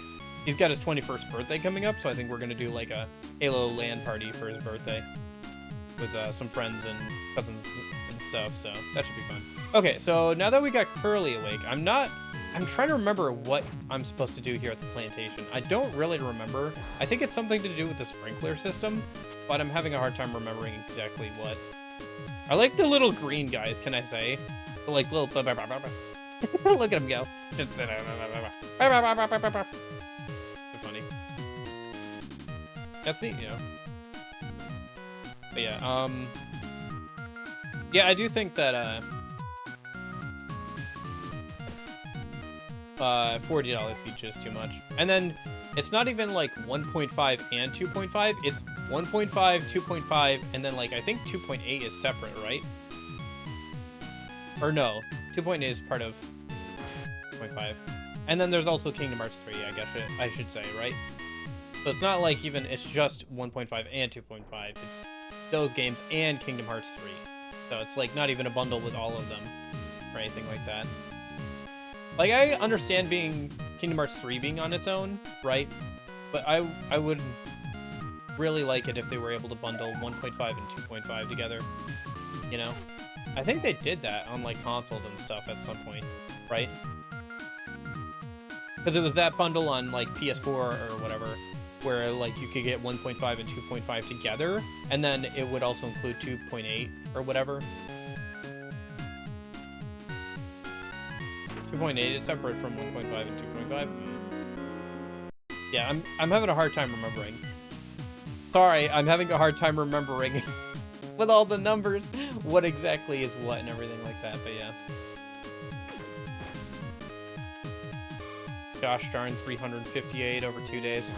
he's got his 21st birthday coming up, so I think we're gonna do like a Halo LAN party for his birthday with some friends and cousins and stuff, so that should be fun. Okay, so now that we got Curly awake, I'm trying to remember what I'm supposed to do here at the plantation. I don't really remember. I think it's something to do with the sprinkler system, but I'm having a hard time remembering exactly what. I like the little green guys, can I say? The, like little look at him go. Just they're funny. That's neat, you know. But yeah, yeah, I do think that $40 each is too much. And then it's not even like 1.5 and 2.5. It's 1.5, 2.5, and then like I think 2.8 is separate, right? Or no, 2.8 is part of 2.5. And then there's also Kingdom Hearts 3, I guess I should say, right? So it's not like even it's just 1.5 and 2.5. It's those games and Kingdom Hearts 3. So it's like not even a bundle with all of them or anything like that. Like, I understand Kingdom Hearts 3 being on its own, right? But I would really like it if they were able to bundle 1.5 and 2.5 together, you know? I think they did that on, like, consoles and stuff at some point, right? Because it was that bundle on, like, PS4 or whatever, where, like, you could get 1.5 and 2.5 together, and then it would also include 2.8 or whatever. 2.8 is separate from 1.5 and 2.5. Yeah, I'm having a hard time remembering. Sorry, I'm having a hard time remembering with all the numbers what exactly is what and everything like that, but yeah. Gosh darn, 358 over 2 days.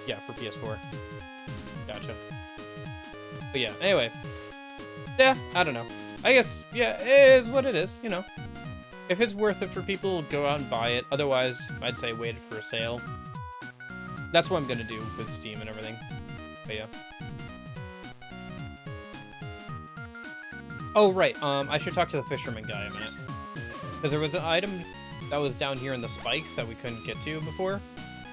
Yeah, for PS4. Gotcha. But yeah, anyway. Yeah, I don't know. I guess, yeah, it is what it is, you know. If it's worth it for people, go out and buy it. Otherwise, I'd say wait for a sale. That's what I'm gonna do with Steam and everything. But yeah. Oh, right. I should talk to the fisherman guy a minute. Because there was an item that was down here in the spikes that we couldn't get to before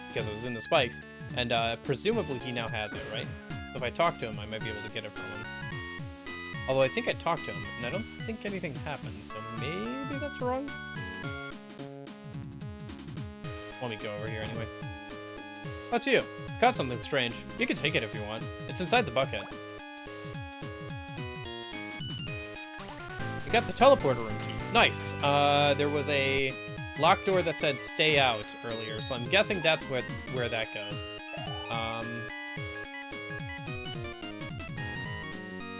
because it was in the spikes. And presumably he now has it, right? So if I talk to him, I might be able to get it from him. Although I think I talked to him, and I don't think anything happened, so maybe that's wrong. Let me go over here anyway. That's you. Caught something strange. You can take it if you want. It's inside the bucket. We got the teleporter room key. Nice. There was a locked door that said stay out earlier, so I'm guessing that's where that goes.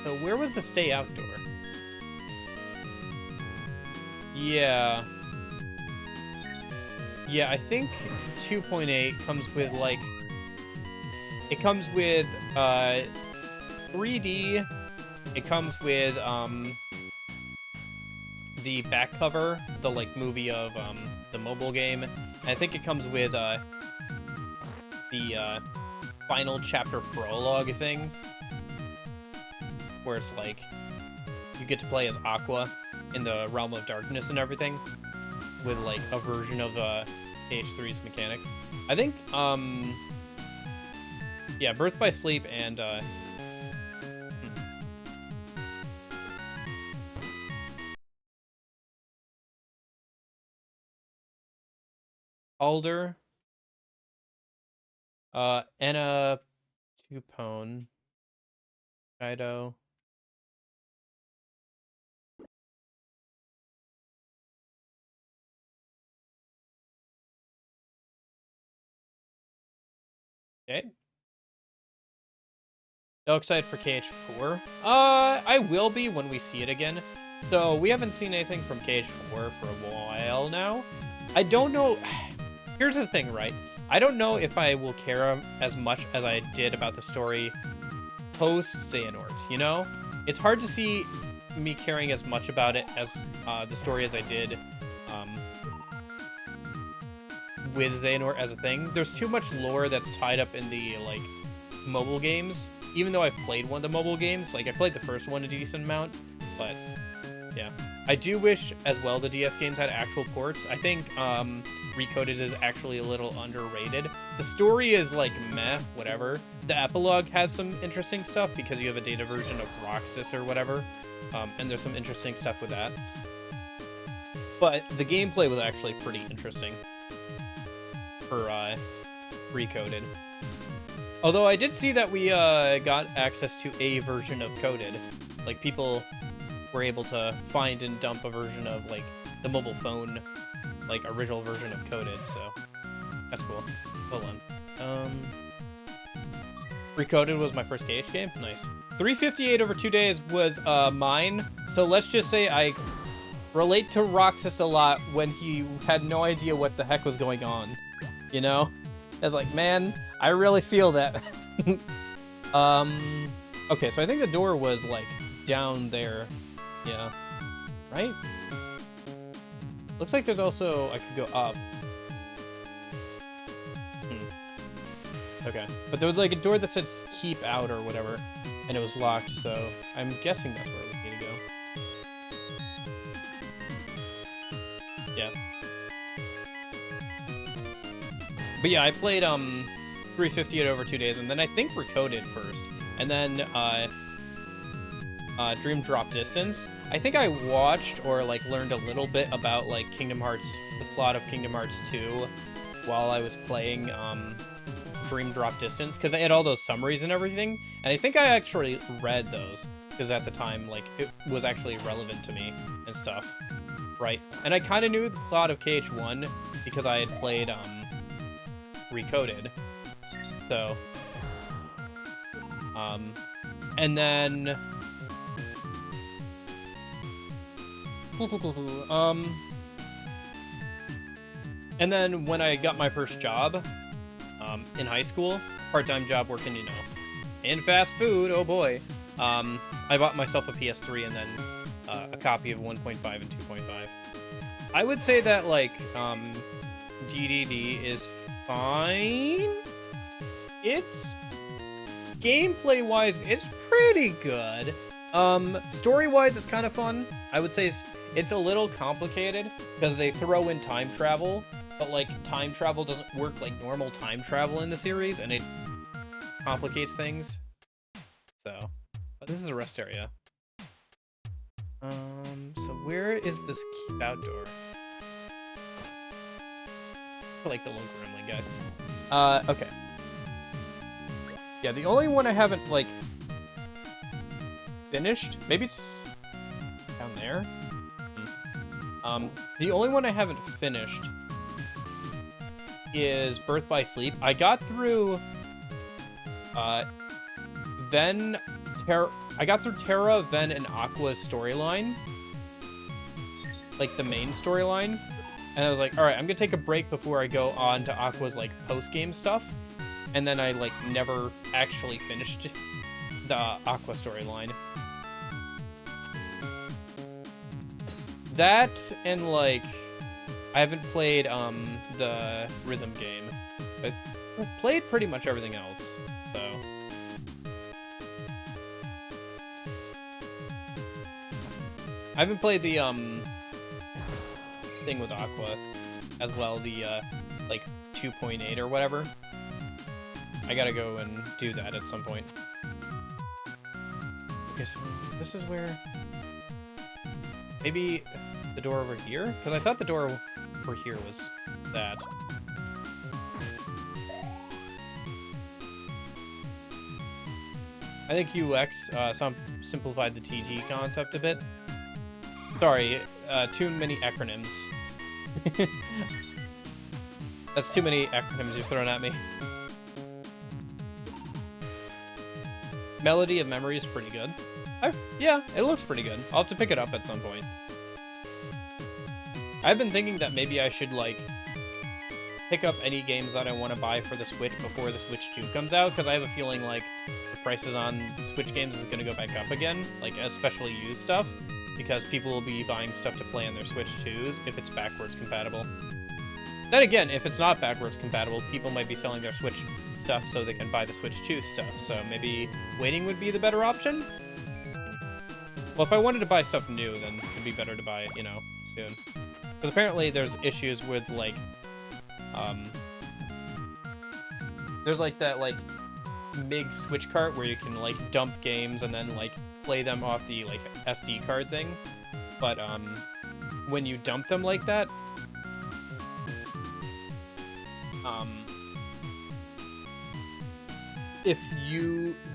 So where was the stay out door? Yeah. Yeah, I think 2.8 comes with, like... It comes with, 3D. It comes with, the back cover, the, like, movie of, the mobile game. And I think it comes with, the, final chapter prologue thing. Where it's, like, you get to play as Aqua in the Realm of Darkness and everything. With, like, a version of, KH3's mechanics. I think, yeah, Birth by Sleep and, Alder, Enna Tupone, Kaido. Okay. So excited for KH4. I will be when we see it again. So we haven't seen anything from KH4 for a while now. I don't know. Here's the thing, right? I don't know if I will care as much as I did about the story post Xehanort, you know? It's hard to see me caring as much about it as the story as I did with Xehanort as a thing. There's too much lore that's tied up in the, like, mobile games. Even though I've played one of the mobile games, like, I played the first one a decent amount, but, yeah. I do wish, as well, the DS games had actual ports. I think, Recoded is actually a little underrated. The story is, like, meh, whatever. The epilogue has some interesting stuff, because you have a data version of Roxas or whatever, and there's some interesting stuff with that. But the gameplay was actually pretty interesting for, Recoded. Although I did see that we got access to a version of Coded. Like, people were able to find and dump a version of, like, the mobile phone, like, original version of Coded, so that's cool. Hold on. Recoded was my first KH game? Nice. 358 over 2 days was mine, so let's just say I relate to Roxas a lot when he had no idea what the heck was going on, you know? I was like, man, I really feel that. Okay, so I think the door was, like, down there. Yeah. Right? Looks like there's also... I could go up. Okay. But there was, like, a door that said keep out or whatever, and it was locked, so I'm guessing that's where we need to go. Yeah. But yeah, I played, 358 over 2 days, and then I think Recoded first, and then, Dream Drop Distance. I think I watched or, like, learned a little bit about, like, Kingdom Hearts, the plot of Kingdom Hearts 2 while I was playing, Dream Drop Distance, because they had all those summaries and everything, and I think I actually read those, because at the time, like, it was actually relevant to me and stuff, right? And I kind of knew the plot of KH1 because I had played, Recoded. So, and then, and then when I got my first job, in high school, part-time job working, you know, in fast food, oh boy, I bought myself a PS3 and then, a copy of 1.5 and 2.5. I would say that, like, DDD is fine. It's gameplay-wise, it's pretty good. Story-wise, it's kind of fun. I would say it's a little complicated because they throw in time travel, but like time travel doesn't work like normal time travel in the series, and it complicates things. So, but this is a rest area. So where is this keep outdoor? I like the little gremlin guys. Okay. Yeah, the only one I haven't like finished, maybe it's down there. The only one I haven't finished is Birth by Sleep. I got through Ven, I got through Terra, Ven, and Aqua's storyline, like the main storyline, and I was like, all right, I'm gonna take a break before I go on to Aqua's like post-game stuff, and then I like never actually finished the Aqua storyline. That and like I haven't played the rhythm game. I've played pretty much everything else, so I haven't played the thing with Aqua as well, the like 2.8 or whatever. I gotta go and do that at some point. Okay, so this is where maybe the door over here? Because I thought the door over here was that. I think UX simplified the TT concept a bit. Sorry, too many acronyms. That's too many acronyms you've thrown at me. Melody of Memory is pretty good. Yeah, it looks pretty good. I'll have to pick it up at some point. I've been thinking that maybe I should, like, pick up any games that I want to buy for the Switch before the Switch 2 comes out, because I have a feeling, like, the prices on Switch games is going to go back up again, like, especially used stuff, because people will be buying stuff to play on their Switch 2s if it's backwards compatible. Then again, if it's not backwards compatible, people might be selling their Switch stuff so they can buy the Switch 2 stuff, so maybe waiting would be the better option? Well, if I wanted to buy stuff new, then it'd be better to buy it, you know, soon. Because apparently there's issues with, like, there's, like, that, like, MIG Switch cart where you can, like, dump games and then, like, play them off the, like, SD card thing. But, when you dump them like that,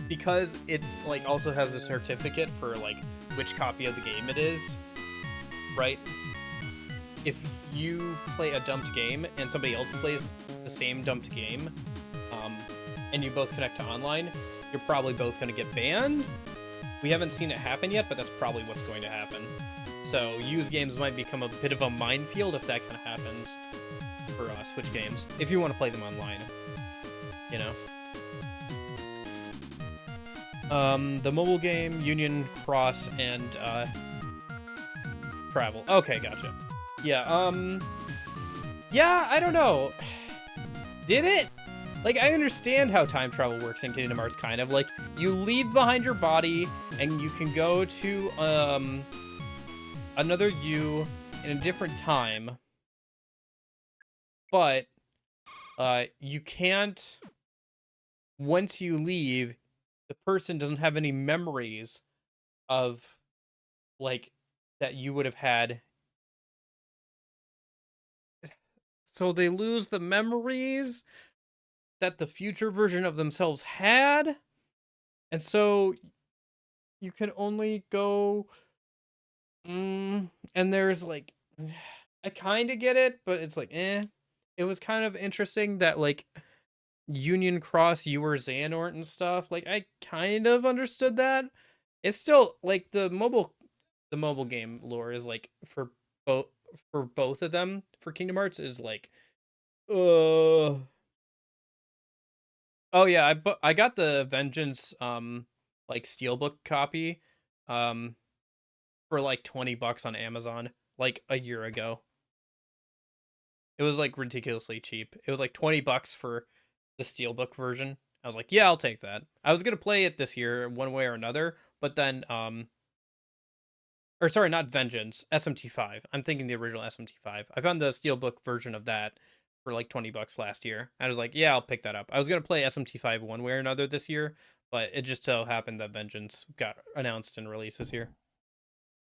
because it, like, also has a certificate for, like, which copy of the game it is, right? If you play a dumped game and somebody else plays the same dumped game, and you both connect to online, you're probably both going to get banned. We haven't seen it happen yet, but that's probably what's going to happen. So used games might become a bit of a minefield if that kind of happens for Switch games, if you want to play them online, you know? The mobile game, Union Cross, and Travel. Okay, gotcha. Yeah, yeah, I don't know. Did it? Like, I understand how time travel works in Kingdom Hearts, kind of. Like, you leave behind your body, and you can go to, another you in a different time. But, you can't, once you leave, the person doesn't have any memories of, like, that you would have had. So they lose the memories that the future version of themselves had. And so you can only go... and there's, like... I kind of get it, but it's like, eh. It was kind of interesting that, like, Union Cross, you were Xehanort and stuff. Like, I kind of understood that. It's still, like, the mobile game lore is, like, for both of them, for Kingdom Hearts, is, like, oh yeah, I got the Vengeance, like, Steelbook copy, for, like, $20 on Amazon, like, a year ago. It was, like, ridiculously cheap. It was, like, $20 for the Steelbook version. I was like, yeah, I'll take that. I was gonna play it this year one way or another, but then, Or sorry, not Vengeance, SMT5. I'm thinking the original SMT5. I found the Steelbook version of that for like $20 last year. I was like, yeah, I'll pick that up. I was gonna play SMT5 one way or another this year, but it just so happened that Vengeance got announced and released this year.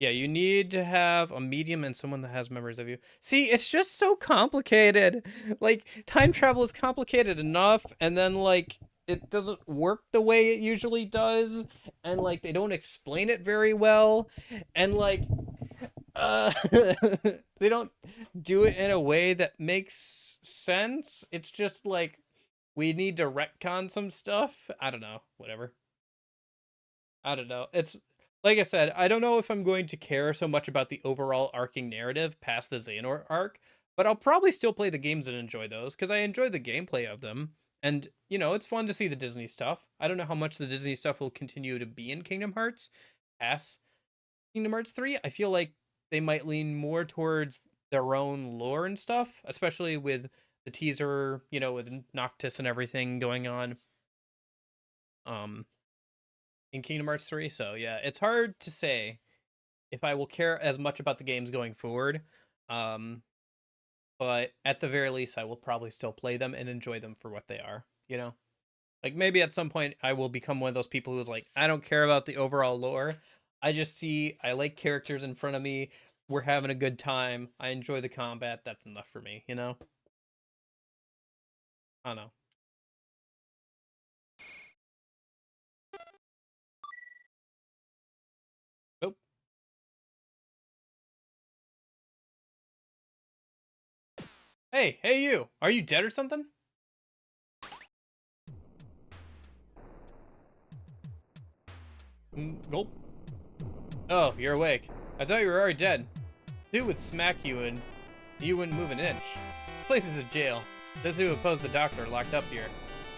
Yeah, you need to have a medium and someone that has memories of you. See, it's just so complicated. Like, time travel is complicated enough, and then, like, it doesn't work the way it usually does, and, like, they don't explain it very well, and, like, uh, they don't do it in a way that makes sense. It's just, like, we need to retcon some stuff. I don't know. Whatever. I don't know. It's like I said, I don't know if I'm going to care so much about the overall arcing narrative past the Xehanort arc, but I'll probably still play the games and enjoy those because I enjoy the gameplay of them. And, you know, it's fun to see the Disney stuff. I don't know how much the Disney stuff will continue to be in Kingdom Hearts past Kingdom Hearts 3. I feel like they might lean more towards their own lore and stuff, especially with the teaser, you know, with Noctis and everything going on. In Kingdom Hearts 3. So yeah, it's hard to say if I will care as much about the games going forward. Um, but at the very least, I will probably still play them and enjoy them for what they are. You know, like maybe at some point I will become one of those people who's like, I don't care about the overall lore. I just see I like characters in front of me. We're having a good time. I enjoy the combat. That's enough for me. You know. I don't know. Nope. Hey, you! Are you dead or something? Nope. Oh, you're awake. I thought you were already dead. Sue would smack you and you wouldn't move an inch. This place is a jail. Those who oppose the doctor are locked up here.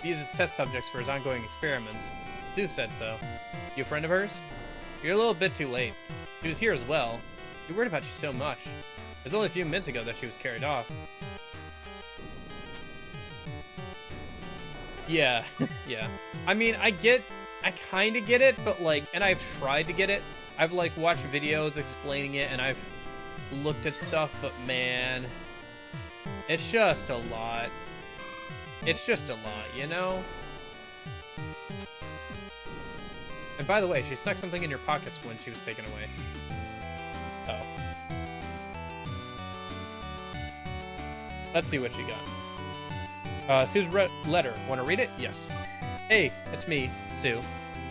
He uses test subjects for his ongoing experiments. Sue said so. You a friend of hers? You're a little bit too late. She was here as well. We worried about you so much. It was only a few minutes ago that she was carried off. Yeah, yeah. I mean, I kind of get it, but like, and I've tried to get it. I've like watched videos explaining it, and I've looked at stuff, but man, it's just a lot. It's just a lot, you know? And by the way, she stuck something in your pockets when she was taken away. Oh. Let's see what she got. Sue's letter. Want to read it? Yes. Hey, it's me, Sue.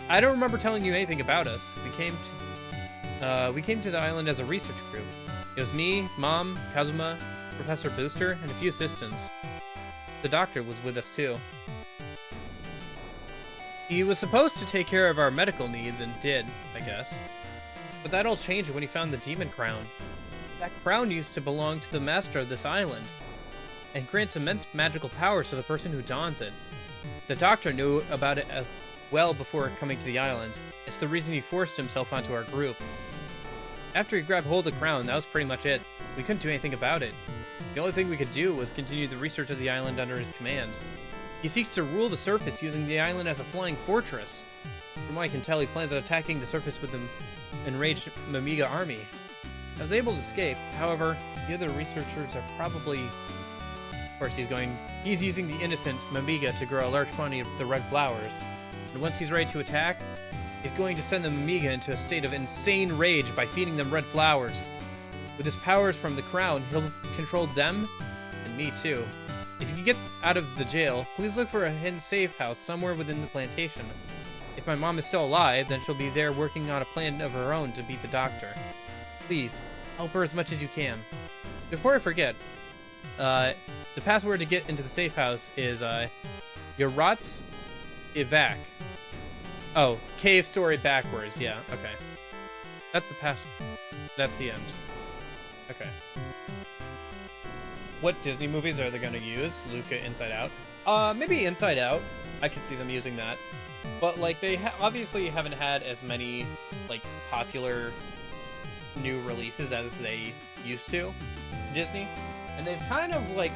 I don't remember telling you anything about us. We came to the island as a research group. It was me, Mom, Kazuma, Professor Booster, and a few assistants. The doctor was with us too. He was supposed to take care of our medical needs and did, I guess. But that all changed when he found the demon crown. That crown used to belong to the master of this island, and grants immense magical powers to the person who dons it. The doctor knew about it well before coming to the island. It's the reason he forced himself onto our group. After he grabbed hold of the crown, that was pretty much it. We couldn't do anything about it. The only thing we could do was continue the research of the island under his command. He seeks to rule the surface using the island as a flying fortress. From what I can tell, he plans on attacking the surface with an enraged Mamiga army. I was able to escape. However, the other researchers are probably... Of course, he's using the innocent Mamiga to grow a large quantity of the red flowers. And once he's ready to attack, he's going to send the Mamiga into a state of insane rage by feeding them red flowers. With his powers from the crown, he'll control them, and me too. If you can get out of the jail, please look for a hidden safe house somewhere within the plantation. If my mom is still alive, then she'll be there working on a plan of her own to beat the doctor. Please, help her as much as you can. Before I forget, the password to get into the safe house is, Yarat's Evac. Oh, cave story backwards, yeah, okay. That's the that's the end. Okay. What Disney movies are they going to use? Luca, Inside Out? Maybe Inside Out. I could see them using that. But, like, they obviously haven't had as many, like, popular new releases as they used to, Disney. And they've kind of, like,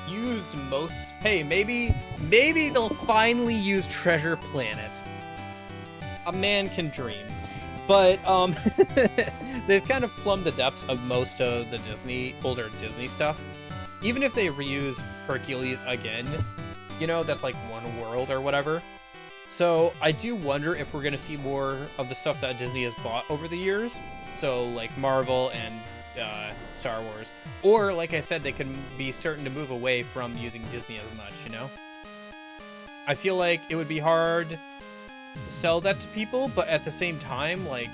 used most... Hey, maybe they'll finally use Treasure Planet. A man can dream. But they've kind of plumbed the depths of most of the older Disney stuff. Even if they reuse Hercules again, you know, that's like one world or whatever. So I do wonder if we're gonna see more of the stuff that Disney has bought over the years. So like Marvel and Star Wars, or like I said, they could be starting to move away from using Disney as much. You know, I feel like it would be hard to sell that to people, but at the same time, like,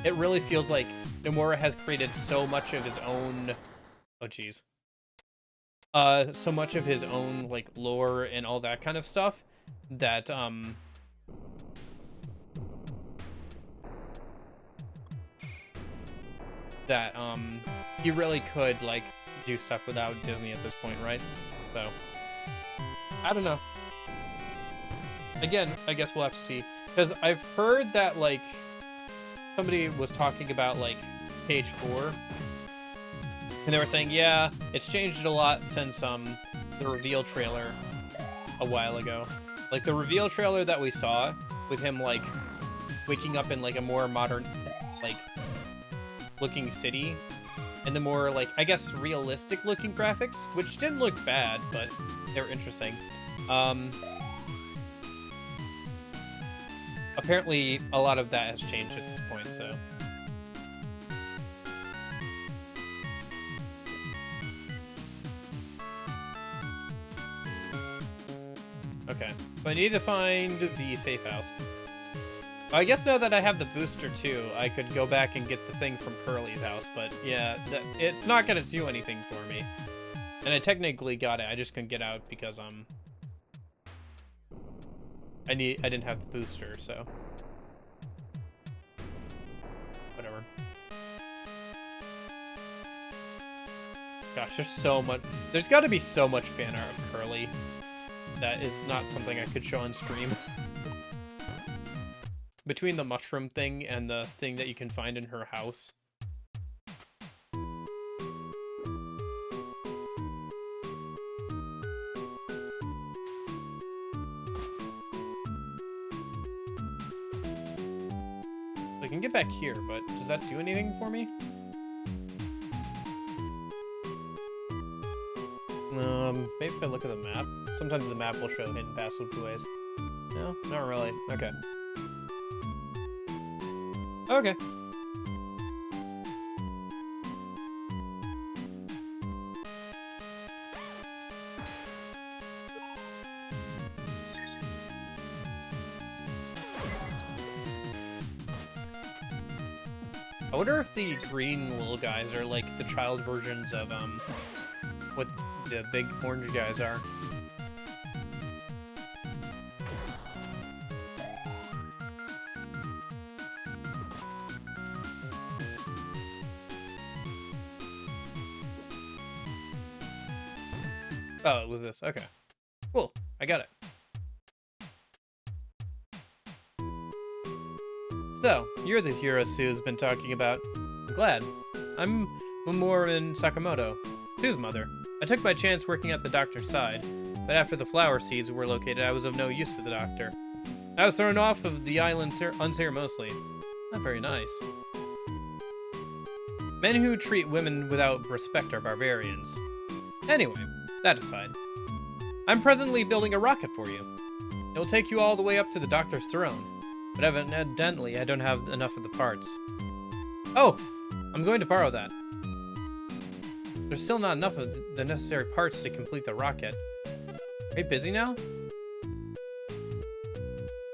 it really feels like Nomura has created so much of his own. Oh, geez. So much of his own like lore and all that kind of stuff that he really could like do stuff without Disney at this point, right? So I don't know. Again, I guess we'll have to see, because I've heard that like somebody was talking about like page 4, and they were saying, yeah, it's changed a lot since the reveal trailer a while ago. Like the reveal trailer that we saw with him like waking up in like a more modern like looking city, and the more like, I guess, realistic looking graphics, which didn't look bad, but they were interesting. Apparently a lot of that has changed at this point, so okay, so I need to find the safe house. I guess now that I have the booster too, I could go back and get the thing from Curly's house, but yeah, it's not gonna do anything for me. And I technically got it, I just couldn't get out because I didn't have the booster, so whatever. Gosh, there's got to be so much fan art of Curly that is not something I could show on stream. Between the mushroom thing and the thing that you can find in her house. I can get back here, but does that do anything for me? Maybe if I look at the map. Sometimes the map will show hidden passageways. No, not really. Okay. Okay. I wonder if the green little guys are like the child versions of what the big orange guys are. Oh, it was this. Okay. Cool. I got it. So, you're the hero Sue's been talking about. I'm glad. I'm Mamoru Sakamoto, Sue's mother. I took my chance working at the doctor's side, but after the flower seeds were located, I was of no use to the doctor. I was thrown off of the island unceremoniously. Not very nice. Men who treat women without respect are barbarians. Anyway, that aside. I'm presently building a rocket for you. It will take you all the way up to the doctor's throne, but evidently I don't have enough of the parts. Oh! I'm going to borrow that. There's still not enough of the necessary parts to complete the rocket. Are you busy now?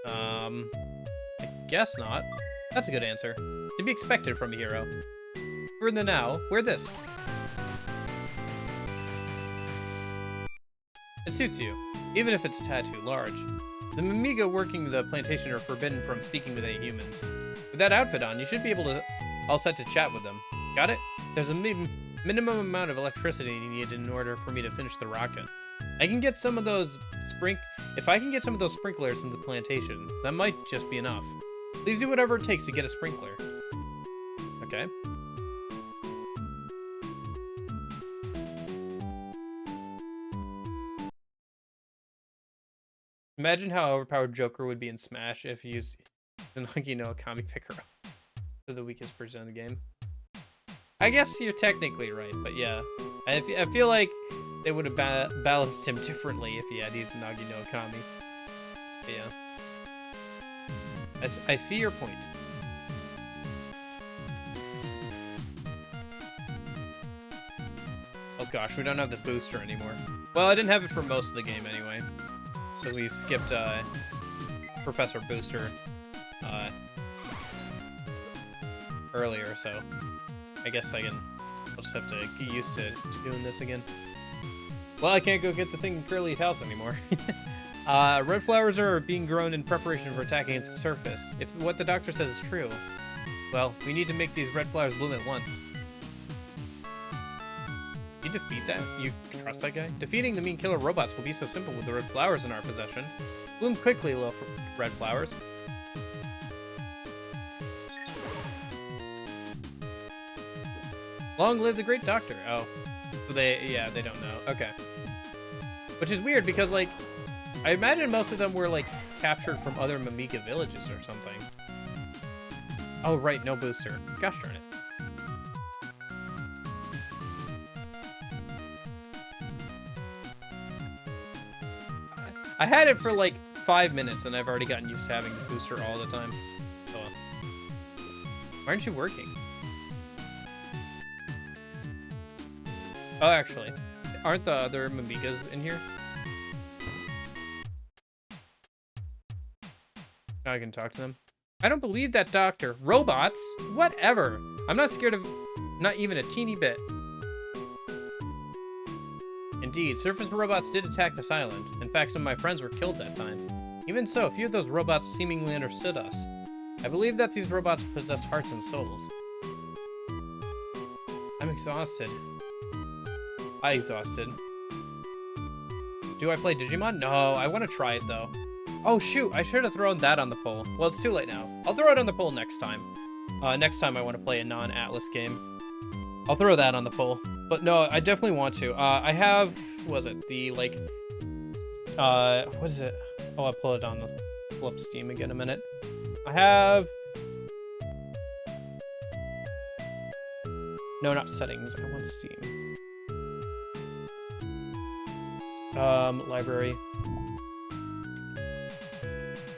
I guess not. That's a good answer. To be expected from a hero. For the now, wear this. It suits you, even if it's a tad too large. The Mimiga working the plantation are forbidden from speaking with any humans. With that outfit on, you should be able to all set to chat with them. Got it? There's a minimum amount of electricity needed in order for me to finish the rocket. I can get some of those If I can get some of those sprinklers in the plantation, that might just be enough. Please do whatever it takes to get a sprinkler. Okay. Imagine how overpowered Joker would be in Smash if he used Zanagi no Akami picker up. They're the weakest person in the game. I guess you're technically right, but yeah. I feel like they would have balanced him differently if he had Izanagi no Akami. But yeah. I see your point. Oh gosh, we don't have the booster anymore. Well, I didn't have it for most of the game anyway. Because we skipped Professor Booster earlier, so I guess I'll just have to get used to doing this again. Well, I can't go get the thing in Curly's house anymore. Red flowers are being grown in preparation for attacking its surface. If what the doctor says is true, well, we need to make these red flowers bloom at once. You defeat that? You trust that guy? Defeating the mean killer robots will be so simple with the red flowers in our possession. Bloom quickly, little red flowers. Long live the great doctor. Oh. So they don't know. Okay. Which is weird because, like, I imagine most of them were, like, captured from other Mimiga villages or something. Oh, right. No booster. Gosh darn it. I had it for like 5 minutes and I've already gotten used to having the booster all the time. Oh. Why aren't you working? Oh, actually, aren't the other Mimigas in here? Now I can talk to them. I don't believe that doctor. Robots? Whatever. I'm not scared of not even a teeny bit. Indeed, surface robots did attack this island. In fact, some of my friends were killed that time. Even so, few of those robots seemingly understood us. I believe that these robots possess hearts and souls. I'm exhausted. Exhausted. Do I play Digimon? No, I want to try it though. Oh shoot, I should have thrown that on the poll. Well, it's too late now. I'll throw it on the poll next time. Next time I want to play a non-Atlas game. I'll throw that on the poll. But no, I definitely want to. I have, what was it? The, like, what is it? Oh, I'll pull it on the, pull up Steam again in a minute. I have, no, not settings. I want Steam. Library.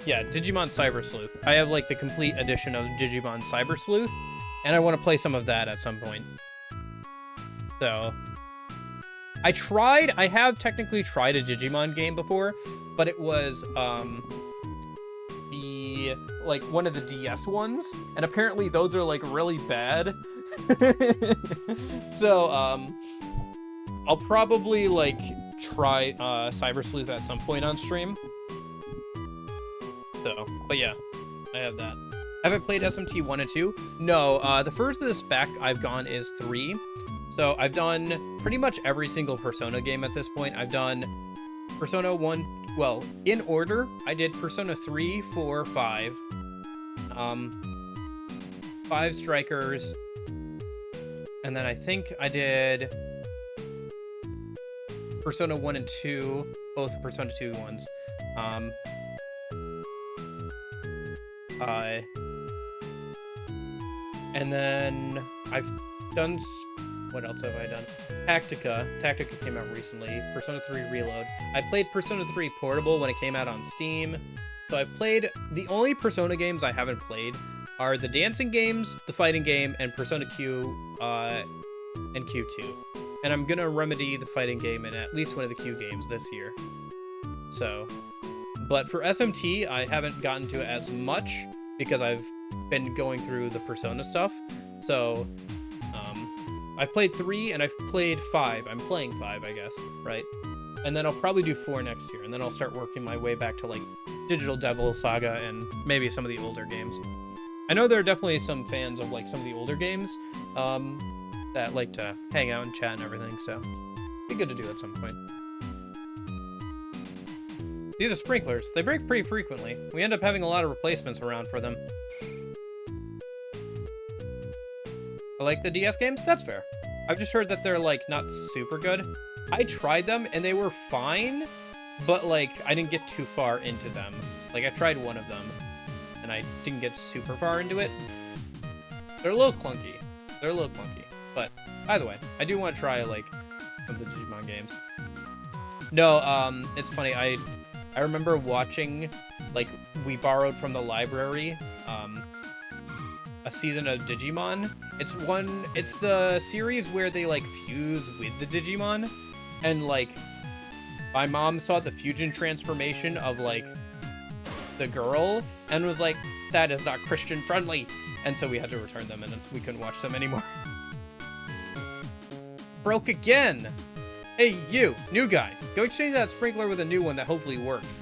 Yeah, Digimon Cyber Sleuth. I have, like, the complete edition of Digimon Cyber Sleuth, and I want to play some of that at some point. So, I have technically tried a Digimon game before, but it was, like, one of the DS ones, and apparently those are, like, really bad. So, I'll probably, like, try, Cyber Sleuth at some point on stream. So, but yeah, I have that. Haven't played SMT 1 and 2? No, the first of the spec I've gone is 3. So I've done pretty much every single Persona game at this point. I've done Persona 1, well, in order, I did Persona 3, 4, 5. 5 Strikers. And then I think I did Persona 1 and 2, both Persona 2 ones. And then I've done, what else have I done? Tactica. Tactica came out recently. Persona 3 Reload. I played Persona 3 Portable when it came out on Steam. So I've played, the only Persona games I haven't played are the dancing games, the fighting game, and Persona Q, and Q2. And I'm gonna remedy the fighting game in at least one of the Q games this year. So, but for SMT, I haven't gotten to it as much because I've been going through the Persona stuff. So, I've played 3 and I've played 5. I'm playing 5, I guess, right? And then I'll probably do 4 next year, and then I'll start working my way back to, like, Digital Devil Saga and maybe some of the older games. I know there are definitely some fans of, like, some of the older games that like to hang out and chat and everything, so it'd be good to do at some point. These are sprinklers. They break pretty frequently. We end up having a lot of replacements around for them. I like the DS games? That's fair. I've just heard that they're, like, not super good. I tried them, and they were fine, but, like, I didn't get too far into them. Like, I tried one of them. and I didn't get super far into it. They're a little clunky. But either way, I do want to try like some of the Digimon games. No, it's funny. I remember watching, like, we borrowed from the library a season of Digimon. It's the series where they like fuse with the Digimon, and like my mom saw the fusion transformation of like the girl and was like, that is not Christian friendly, and so we had to return them and we couldn't watch them anymore. Broke again. Hey, you, new guy. Go exchange that sprinkler with a new one that hopefully works.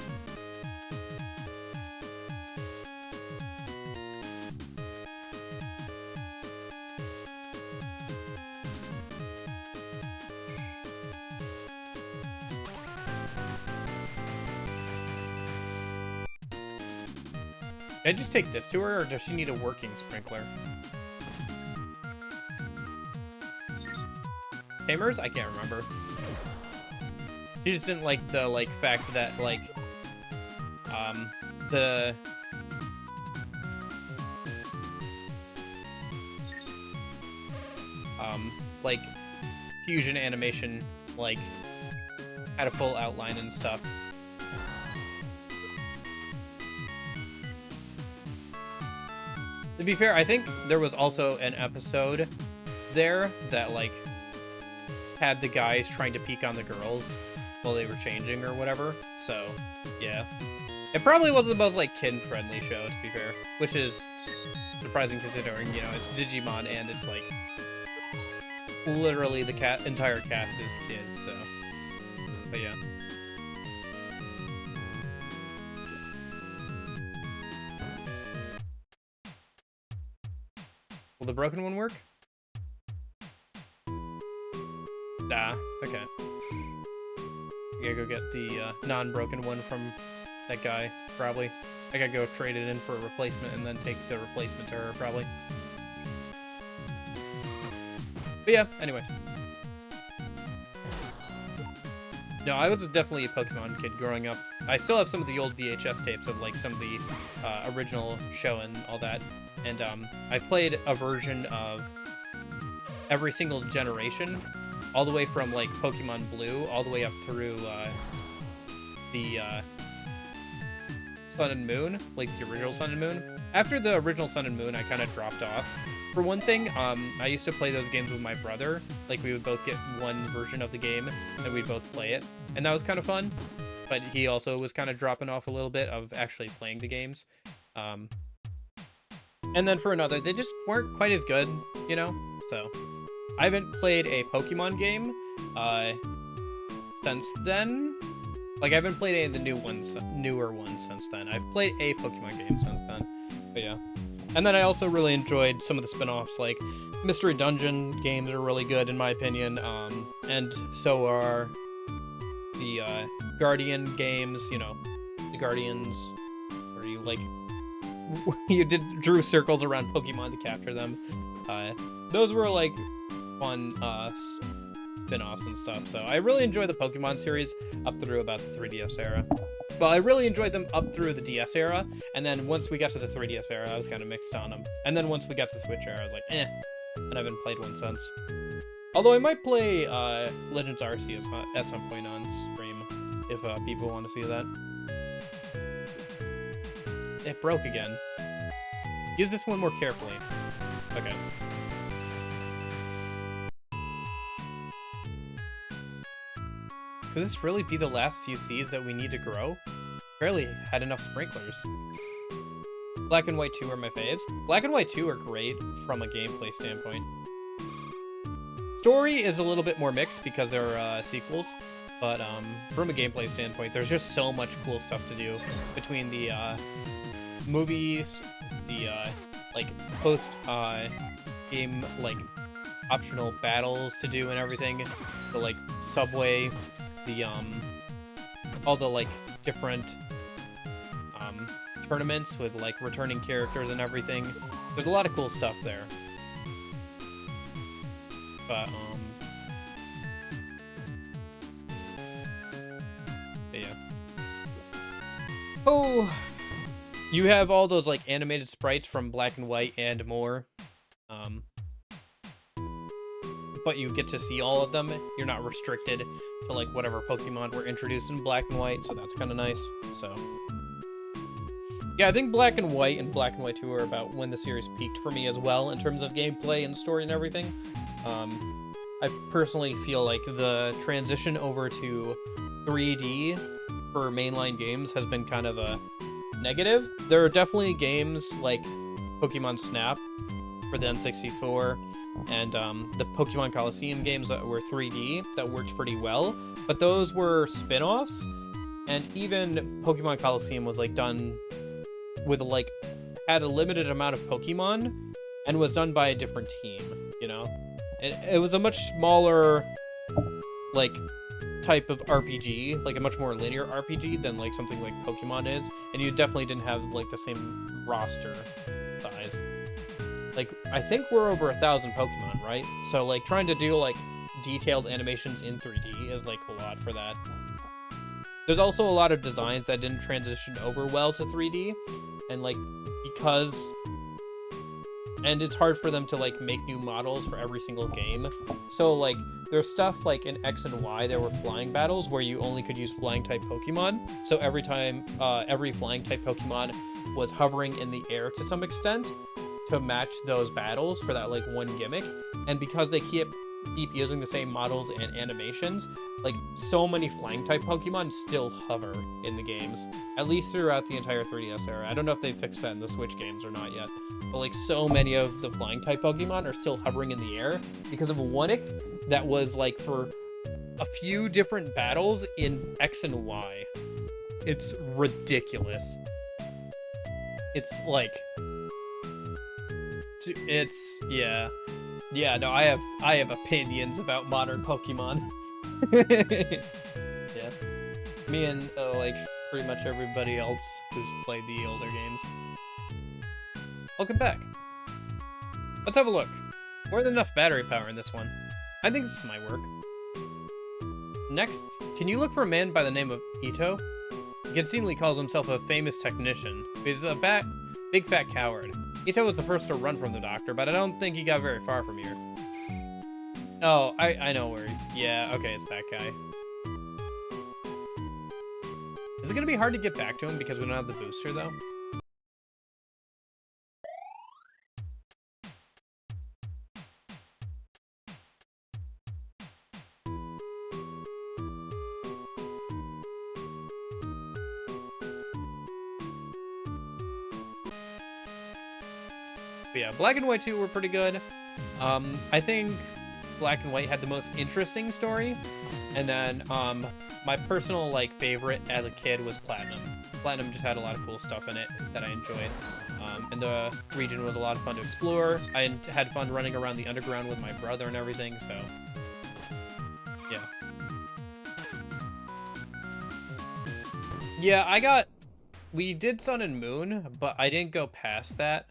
Can I just take this to her, or does she need a working sprinkler? Tamers? I can't remember. She just didn't like the, like, fact that, like, the... like, fusion animation, like, had a full outline and stuff. To be fair, I think there was also an episode there that, like, had the guys trying to peek on the girls while they were changing or whatever. So, yeah. It probably wasn't the most, like, kid-friendly show, to be fair. Which is surprising considering, you know, it's Digimon and it's, like, literally the entire cast is kids, so. But, yeah. Will the broken one work? Nah, okay. I gotta go get the non-broken one from that guy, probably. I gotta go trade it in for a replacement and then take the replacement to her, probably. But yeah, anyway. No, I was definitely a Pokemon kid growing up. I still have some of the old VHS tapes of, like, some of the original show and all that. And I've played a version of every single generation, all the way from, like, Pokemon Blue, all the way up through the Sun and Moon, like the original Sun and Moon. After the original Sun and Moon, I kind of dropped off. For one thing, I used to play those games with my brother. Like, we would both get one version of the game, and we'd both play it. And that was kind of fun. But he also was kind of dropping off a little bit of actually playing the games. And then for another, they just weren't quite as good, you know? So, I haven't played a Pokemon game since then. Like, I haven't played any of the newer ones since then. I've played a Pokemon game since then. But yeah. And then I also really enjoyed some of the spin-offs, like Mystery Dungeon games are really good in my opinion. And so are the Guardian games, you know, the Guardians, where you like you drew circles around Pokemon to capture them. Those were like fun spin-offs and stuff. So I really enjoy the Pokemon series up through about the 3DS era. Well, I really enjoyed them up through the DS era, and then once we got to the 3DS era, I was kind of mixed on them. And then once we got to the Switch era, I was like, eh, and I haven't played one since. Although I might play Legends Arceus at some point on stream, if people want to see that. It broke again. Use this one more carefully. Okay. Could this really be the last few seeds that we need to grow? Barely had enough sprinklers. Black and White 2 are my faves. Black and White 2 are great from a gameplay standpoint. Story is a little bit more mixed because they're sequels, but from a gameplay standpoint, there's just so much cool stuff to do between the movies, the like post game like optional battles to do and everything, the like subway, the all the like different tournaments with like returning characters and everything. There's a lot of cool stuff there. But yeah. Oh, You have all those like animated sprites from Black and White and more. But you get to see all of them. You're not restricted to like whatever Pokemon were introduced in Black and White, so that's kind of nice. So yeah, I think Black and White and Black and White 2 are about when the series peaked for me as well in terms of gameplay and story and everything. I personally feel like the transition over to 3D for mainline games has been kind of a negative. There are definitely games like Pokemon Snap for the N64 and the Pokemon Coliseum games that were 3D that worked pretty well, but those were spin-offs, and even Pokemon Coliseum was like done with like had a limited amount of Pokemon and was done by a different team, you know? It was a much smaller like type of RPG, like a much more linear RPG than like something like Pokemon is, and you definitely didn't have like the same roster size. Like, I think we're over 1,000 Pokemon, right? So, like, trying to do, like, detailed animations in 3D is, like, a lot for that. There's also a lot of designs that didn't transition over well to 3D, and, like, because... And it's hard for them to, like, make new models for every single game. So, like, there's stuff, like, in X and Y, there were flying battles where you only could use flying-type Pokemon. So every time, every flying-type Pokemon was hovering in the air to some extent, to match those battles for that like one gimmick. And because they keep using the same models and animations, like so many flying type Pokemon still hover in the games, at least throughout the entire 3DS era. I don't know if they fixed that in the Switch games or not yet, but like so many of the flying type Pokemon are still hovering in the air because of a Wonick that was like for a few different battles in X and Y. It's ridiculous. It's like yeah, no, I have opinions about modern Pokemon. Yeah, me and like pretty much everybody else who's played the older games. Welcome back. Let's have a look. More than enough battery power in this one. I think this might work. Next, can you look for a man by the name of Ito? He constantly calls himself a famous technician, but he's a big fat coward. Ito was the first to run from the doctor, but I don't think he got very far from here. Oh, I know where yeah, okay, it's that guy. Is it gonna be hard to get back to him because we don't have the booster, though? But yeah, Black and White 2 were pretty good. I think Black and White had the most interesting story, and then my personal like favorite as a kid was Platinum. Platinum just had a lot of cool stuff in it that I enjoyed, and the region was a lot of fun to explore. I had fun running around the underground with my brother and everything, so yeah. Yeah, we did Sun and Moon, but I didn't go past that.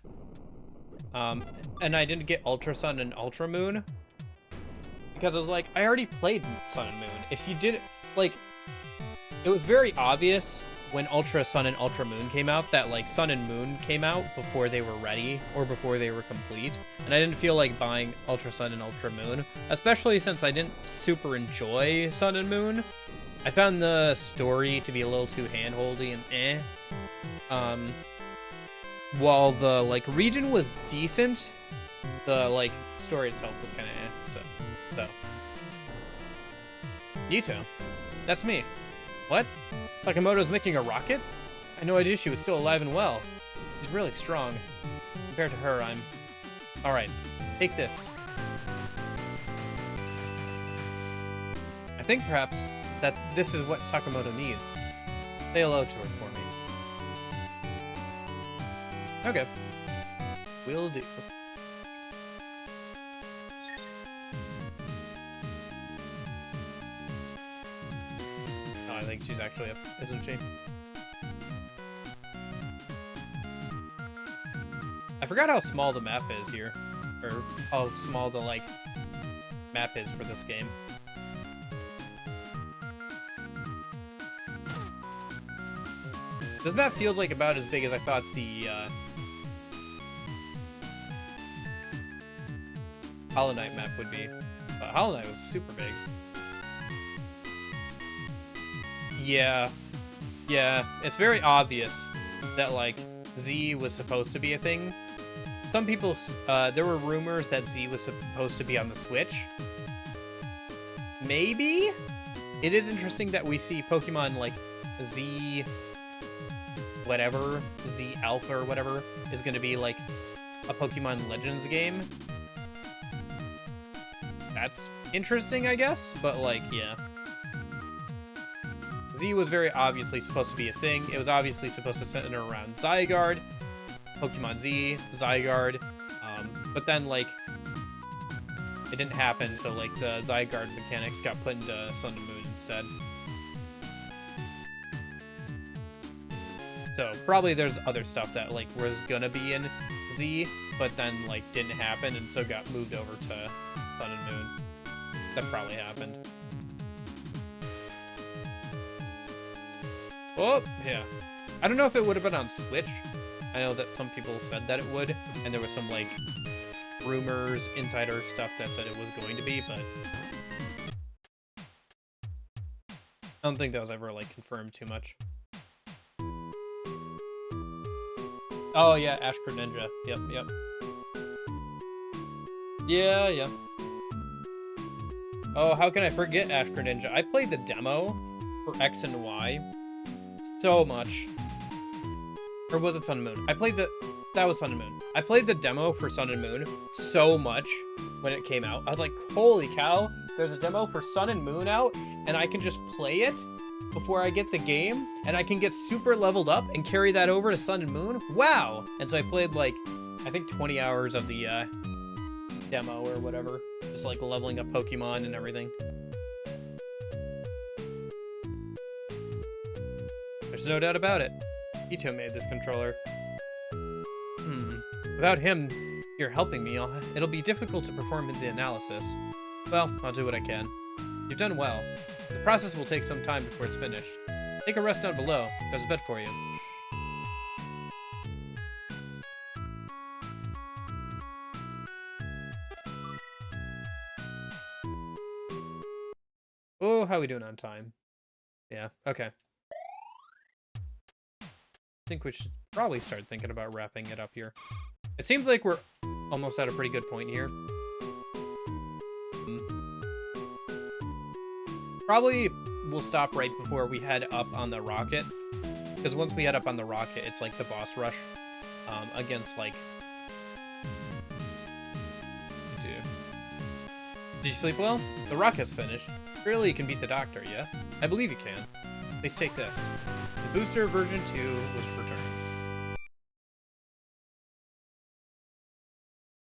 And I didn't get Ultra Sun and Ultra Moon because I was like, I already played Sun and Moon. If you did, like, it was very obvious when Ultra Sun and Ultra Moon came out that like Sun and Moon came out before they were ready or before they were complete, and I didn't feel like buying Ultra Sun and Ultra Moon, especially since I didn't super enjoy Sun and Moon. I found the story to be a little too handholdy and while the like region was decent, the like story itself was kind of so. Nito, that's me. What? Sakamoto's making a rocket? I had no idea she was still alive and well. She's really strong. Compared to her, I'm... Alright, take this. I think perhaps that this is what Sakamoto needs. Say hello to her for me. Okay. Will do. Oh, I think she's actually up, isn't she? I forgot how small the map is here. Or how small the, like, map is for this game. This map feels like about as big as I thought the Hollow Knight map would be. But Hollow Knight was super big. Yeah. Yeah, it's very obvious that, like, Z was supposed to be a thing. Some people, there were rumors that Z was supposed to be on the Switch. Maybe? It is interesting that we see Pokemon, like, Z... whatever, Z Alpha or whatever, is going to be, like, a Pokemon Legends game. That's interesting, I guess, but, like, yeah. Z was very obviously supposed to be a thing. It was obviously supposed to center around Zygarde, Pokemon Z, Zygarde, but then, like, it didn't happen, so, like, the Zygarde mechanics got put into Sun and Moon instead. So, probably there's other stuff that, like, was gonna be in Z, but then, like, didn't happen, and so got moved over to Sun and Moon. That probably happened. Oh, yeah. I don't know if it would have been on Switch. I know that some people said that it would, and there was some, like, rumors, insider stuff that said it was going to be, but I don't think that was ever, like, confirmed too much. Oh, yeah, Ash Greninja. Yep, yep. Yeah, yeah. Oh, how can I forget Ash Greninja? I played the demo for X and Y so much. Or was it Sun and Moon? That was Sun and Moon. I played the demo for Sun and Moon so much when it came out. I was like, holy cow, there's a demo for Sun and Moon out, and I can just play it before I get the game, and I can get super leveled up and carry that over to Sun and Moon? Wow! And so I played, like, I think 20 hours of the demo or whatever. Just, like, leveling up Pokemon and everything. There's no doubt about it. Ito made this controller. Without him, you're helping me. It'll be difficult to perform the analysis. Well, I'll do what I can. You've done well. The process will take some time before it's finished. Take a rest down below. There's a bed for you. Oh, how are we doing on time? Yeah, okay. I think we should probably start thinking about wrapping it up here. It seems like we're almost at a pretty good point here. Probably we'll stop right before we head up on the rocket. Because once we head up on the rocket, it's like the boss rush against, like... Did you sleep well? The rocket's finished. Surely you can beat the doctor, yes? I believe you can. Please take this. The booster version 2 was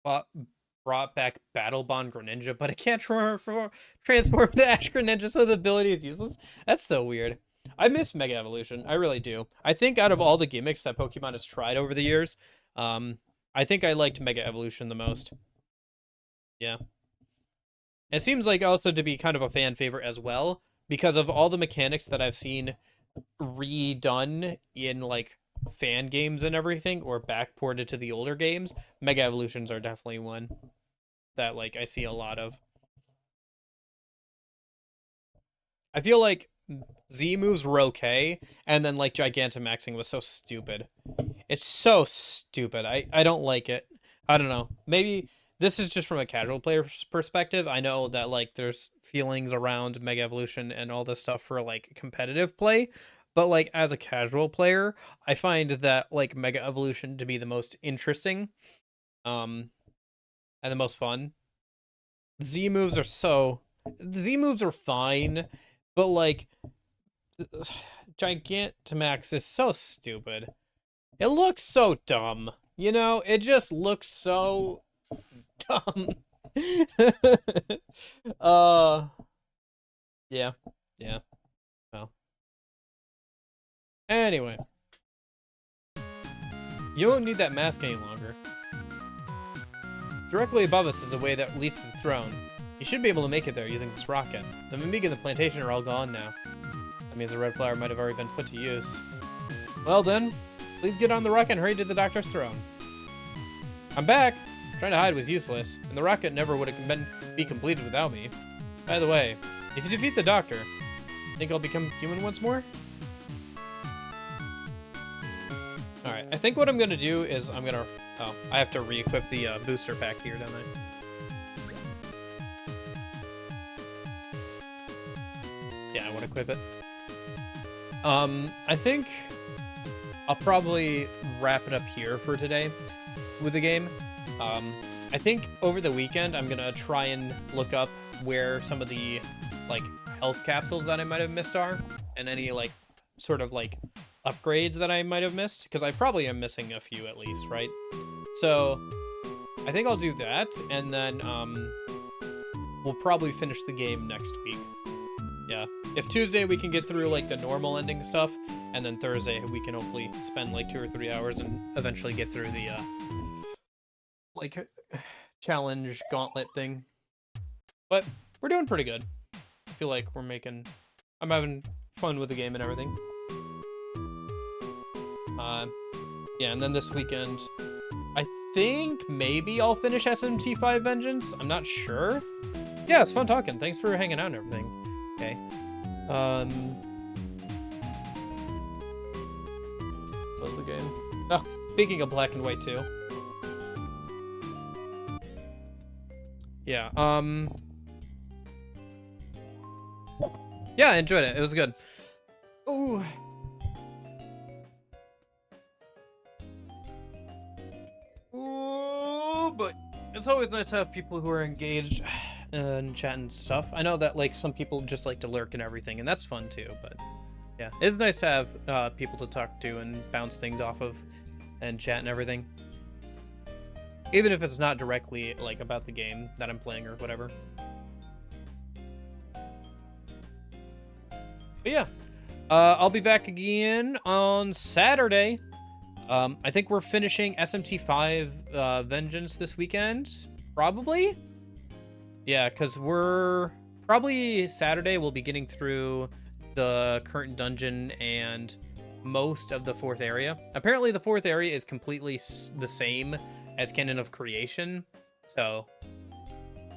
returned. Brought back Battle Bond Greninja, but it can't transform to Ash Greninja, so the ability is useless. That's so weird. I miss Mega Evolution. I really do. I think out of all the gimmicks that Pokemon has tried over the years, I think I liked Mega Evolution the most. Yeah. It seems like also to be kind of a fan favorite as well, because of all the mechanics that I've seen redone in, like, fan games and everything, or backported to the older games. Mega Evolutions are definitely one that, like, I see a lot of. I feel like Z moves were okay, and then, like, Gigantamaxing was so stupid. It's so stupid. I don't like it. I don't know. Maybe this is just from a casual player's perspective. I know that, like, there's feelings around Mega Evolution and all this stuff for, like, competitive play, but, like, as a casual player, I find that, like, Mega Evolution to be the most interesting, and the most fun. Z moves are fine, but, like, Gigantamax is so stupid. It looks so dumb, you know? It just looks so dumb. Yeah. Well. Anyway. You don't need that mask any longer. Directly above us is a way that leads to the throne. You should be able to make it there using this rocket. The Mimiga and the plantation are all gone now. That means the red flower might have already been put to use. Well then, please get on the rocket and hurry to the doctor's throne. I'm back! Trying to hide was useless, and the rocket never would have be completed without me. By the way, if you defeat the doctor, think I'll become human once more? Alright, I think what I'm gonna do is I'm gonna... Oh, I have to re-equip the booster pack here, don't I? Yeah, I want to equip it. I think I'll probably wrap it up here for today with the game. I think over the weekend I'm gonna try and look up where some of the like health capsules that I might have missed are, and any like sort of like upgrades that I might have missed, because I probably am missing a few at least, right? So I think I'll do that, and then we'll probably finish the game next week. Yeah, if Tuesday we can get through like the normal ending stuff, and then Thursday we can hopefully spend like 2 or 3 hours and eventually get through the like challenge gauntlet thing. But we're doing pretty good. I feel like I'm having fun with the game and everything. Yeah, and then this weekend I think maybe I'll finish SMT5 Vengeance. I'm not sure. Yeah, it's fun talking. Thanks for hanging out and everything. Okay. Close the game. Oh, speaking of black and white too. Yeah, yeah, I enjoyed it. It was good. Ooh. Ooh, but it's always nice to have people who are engaged in chat and stuff. I know that like some people just like to lurk and everything, and that's fun too, but yeah, it's nice to have people to talk to and bounce things off of and chat and everything. Even if it's not directly like about the game that I'm playing or whatever. But yeah, I'll be back again on Saturday. I think we're finishing SMT5 Vengeance this weekend, probably. Yeah, because we're probably Saturday we'll be getting through the current dungeon and most of the 4th area. Apparently the 4th area is completely the same as Canon of Creation, so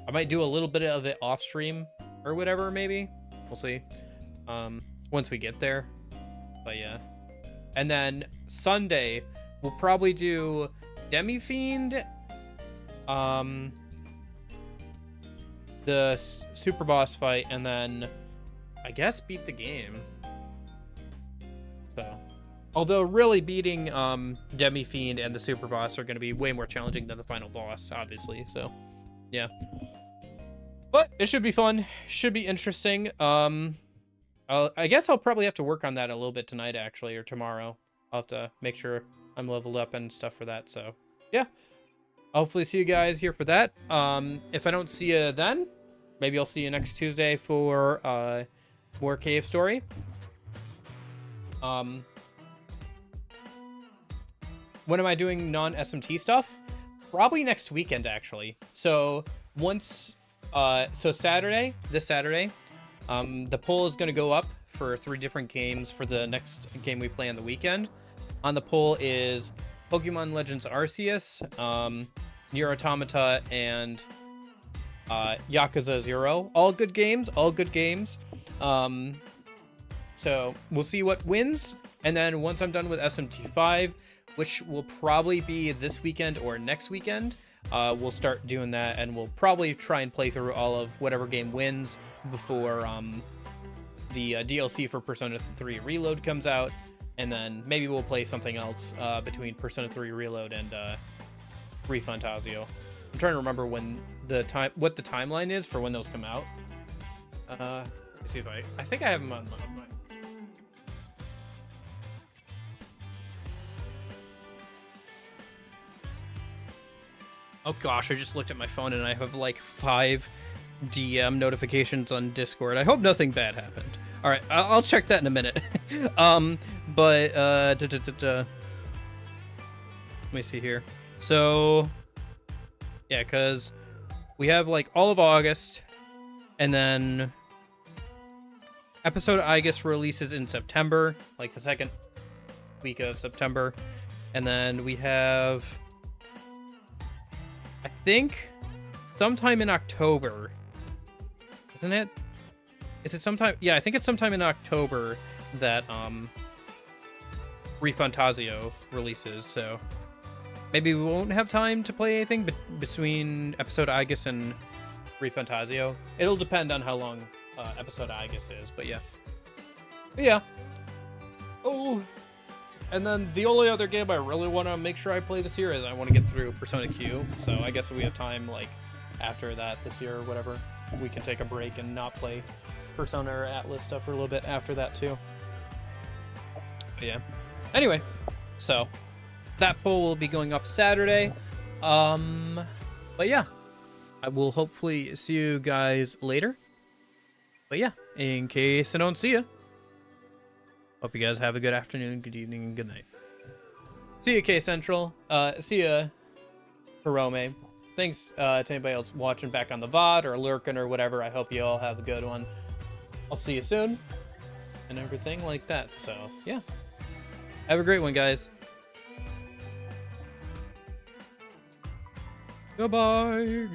I might do a little bit of it off stream or whatever, maybe. We'll see once we get there. But yeah, and then Sunday we'll probably do Demi-Fiend, the super boss fight, and then I guess beat the game. So although really beating Demi-Fiend and the super boss are going to be way more challenging than the final boss, obviously. So yeah, but it should be fun, should be interesting. I guess I'll probably have to work on that a little bit tonight, actually, or tomorrow. I'll have to make sure I'm leveled up and stuff for that. So yeah, hopefully see you guys here for that. If I don't see you then, maybe I'll see you next Tuesday for more Cave Story. When am I doing non-SMT stuff? Probably next weekend, actually. So once, so Saturday, this Saturday, the poll is going to go up for 3 different games for the next game we play on the weekend. On the poll is Pokemon Legends Arceus, Nier Automata, and Yakuza 0. All good games, all good games. So we'll see what wins. And then once I'm done with SMT5, which will probably be this weekend or next weekend, we'll start doing that, and we'll probably try and play through all of whatever game wins before the DLC for Persona 3 Reload comes out, and then maybe we'll play something else between Persona 3 Reload and ReFantazio. I'm trying to remember when what the timeline is for when those come out. Let me see if I think I have them on my. Oh gosh, I just looked at my phone and I have like 5 DM notifications on Discord. I hope nothing bad happened. All right, I'll check that in a minute. Let me see here. So yeah, because we have like all of August, and then episode I guess releases in September, like the second week of September. And then we have, I think, sometime in October. Isn't it? Is it sometime? Yeah, I think it's sometime in October that Refantazio releases. So maybe we won't have time to play anything between episode Aegis and Refantazio. It'll depend on how long episode Aegis is, but yeah. Oh, and then the only other game I really want to make sure I play this year is I want to get through Persona Q. So I guess if we have time, like, after that this year or whatever, we can take a break and not play Persona or Atlas stuff for a little bit after that too. But yeah. Anyway, so that poll will be going up Saturday. But yeah, I will hopefully see you guys later. But yeah, in case I don't see you, hope you guys have a good afternoon, good evening, and good night. See you, K Central. See ya, Hirome. Thanks to anybody else watching back on the VOD or lurking or whatever. I hope you all have a good one. I'll see you soon and everything like that. So yeah, have a great one, guys. Goodbye.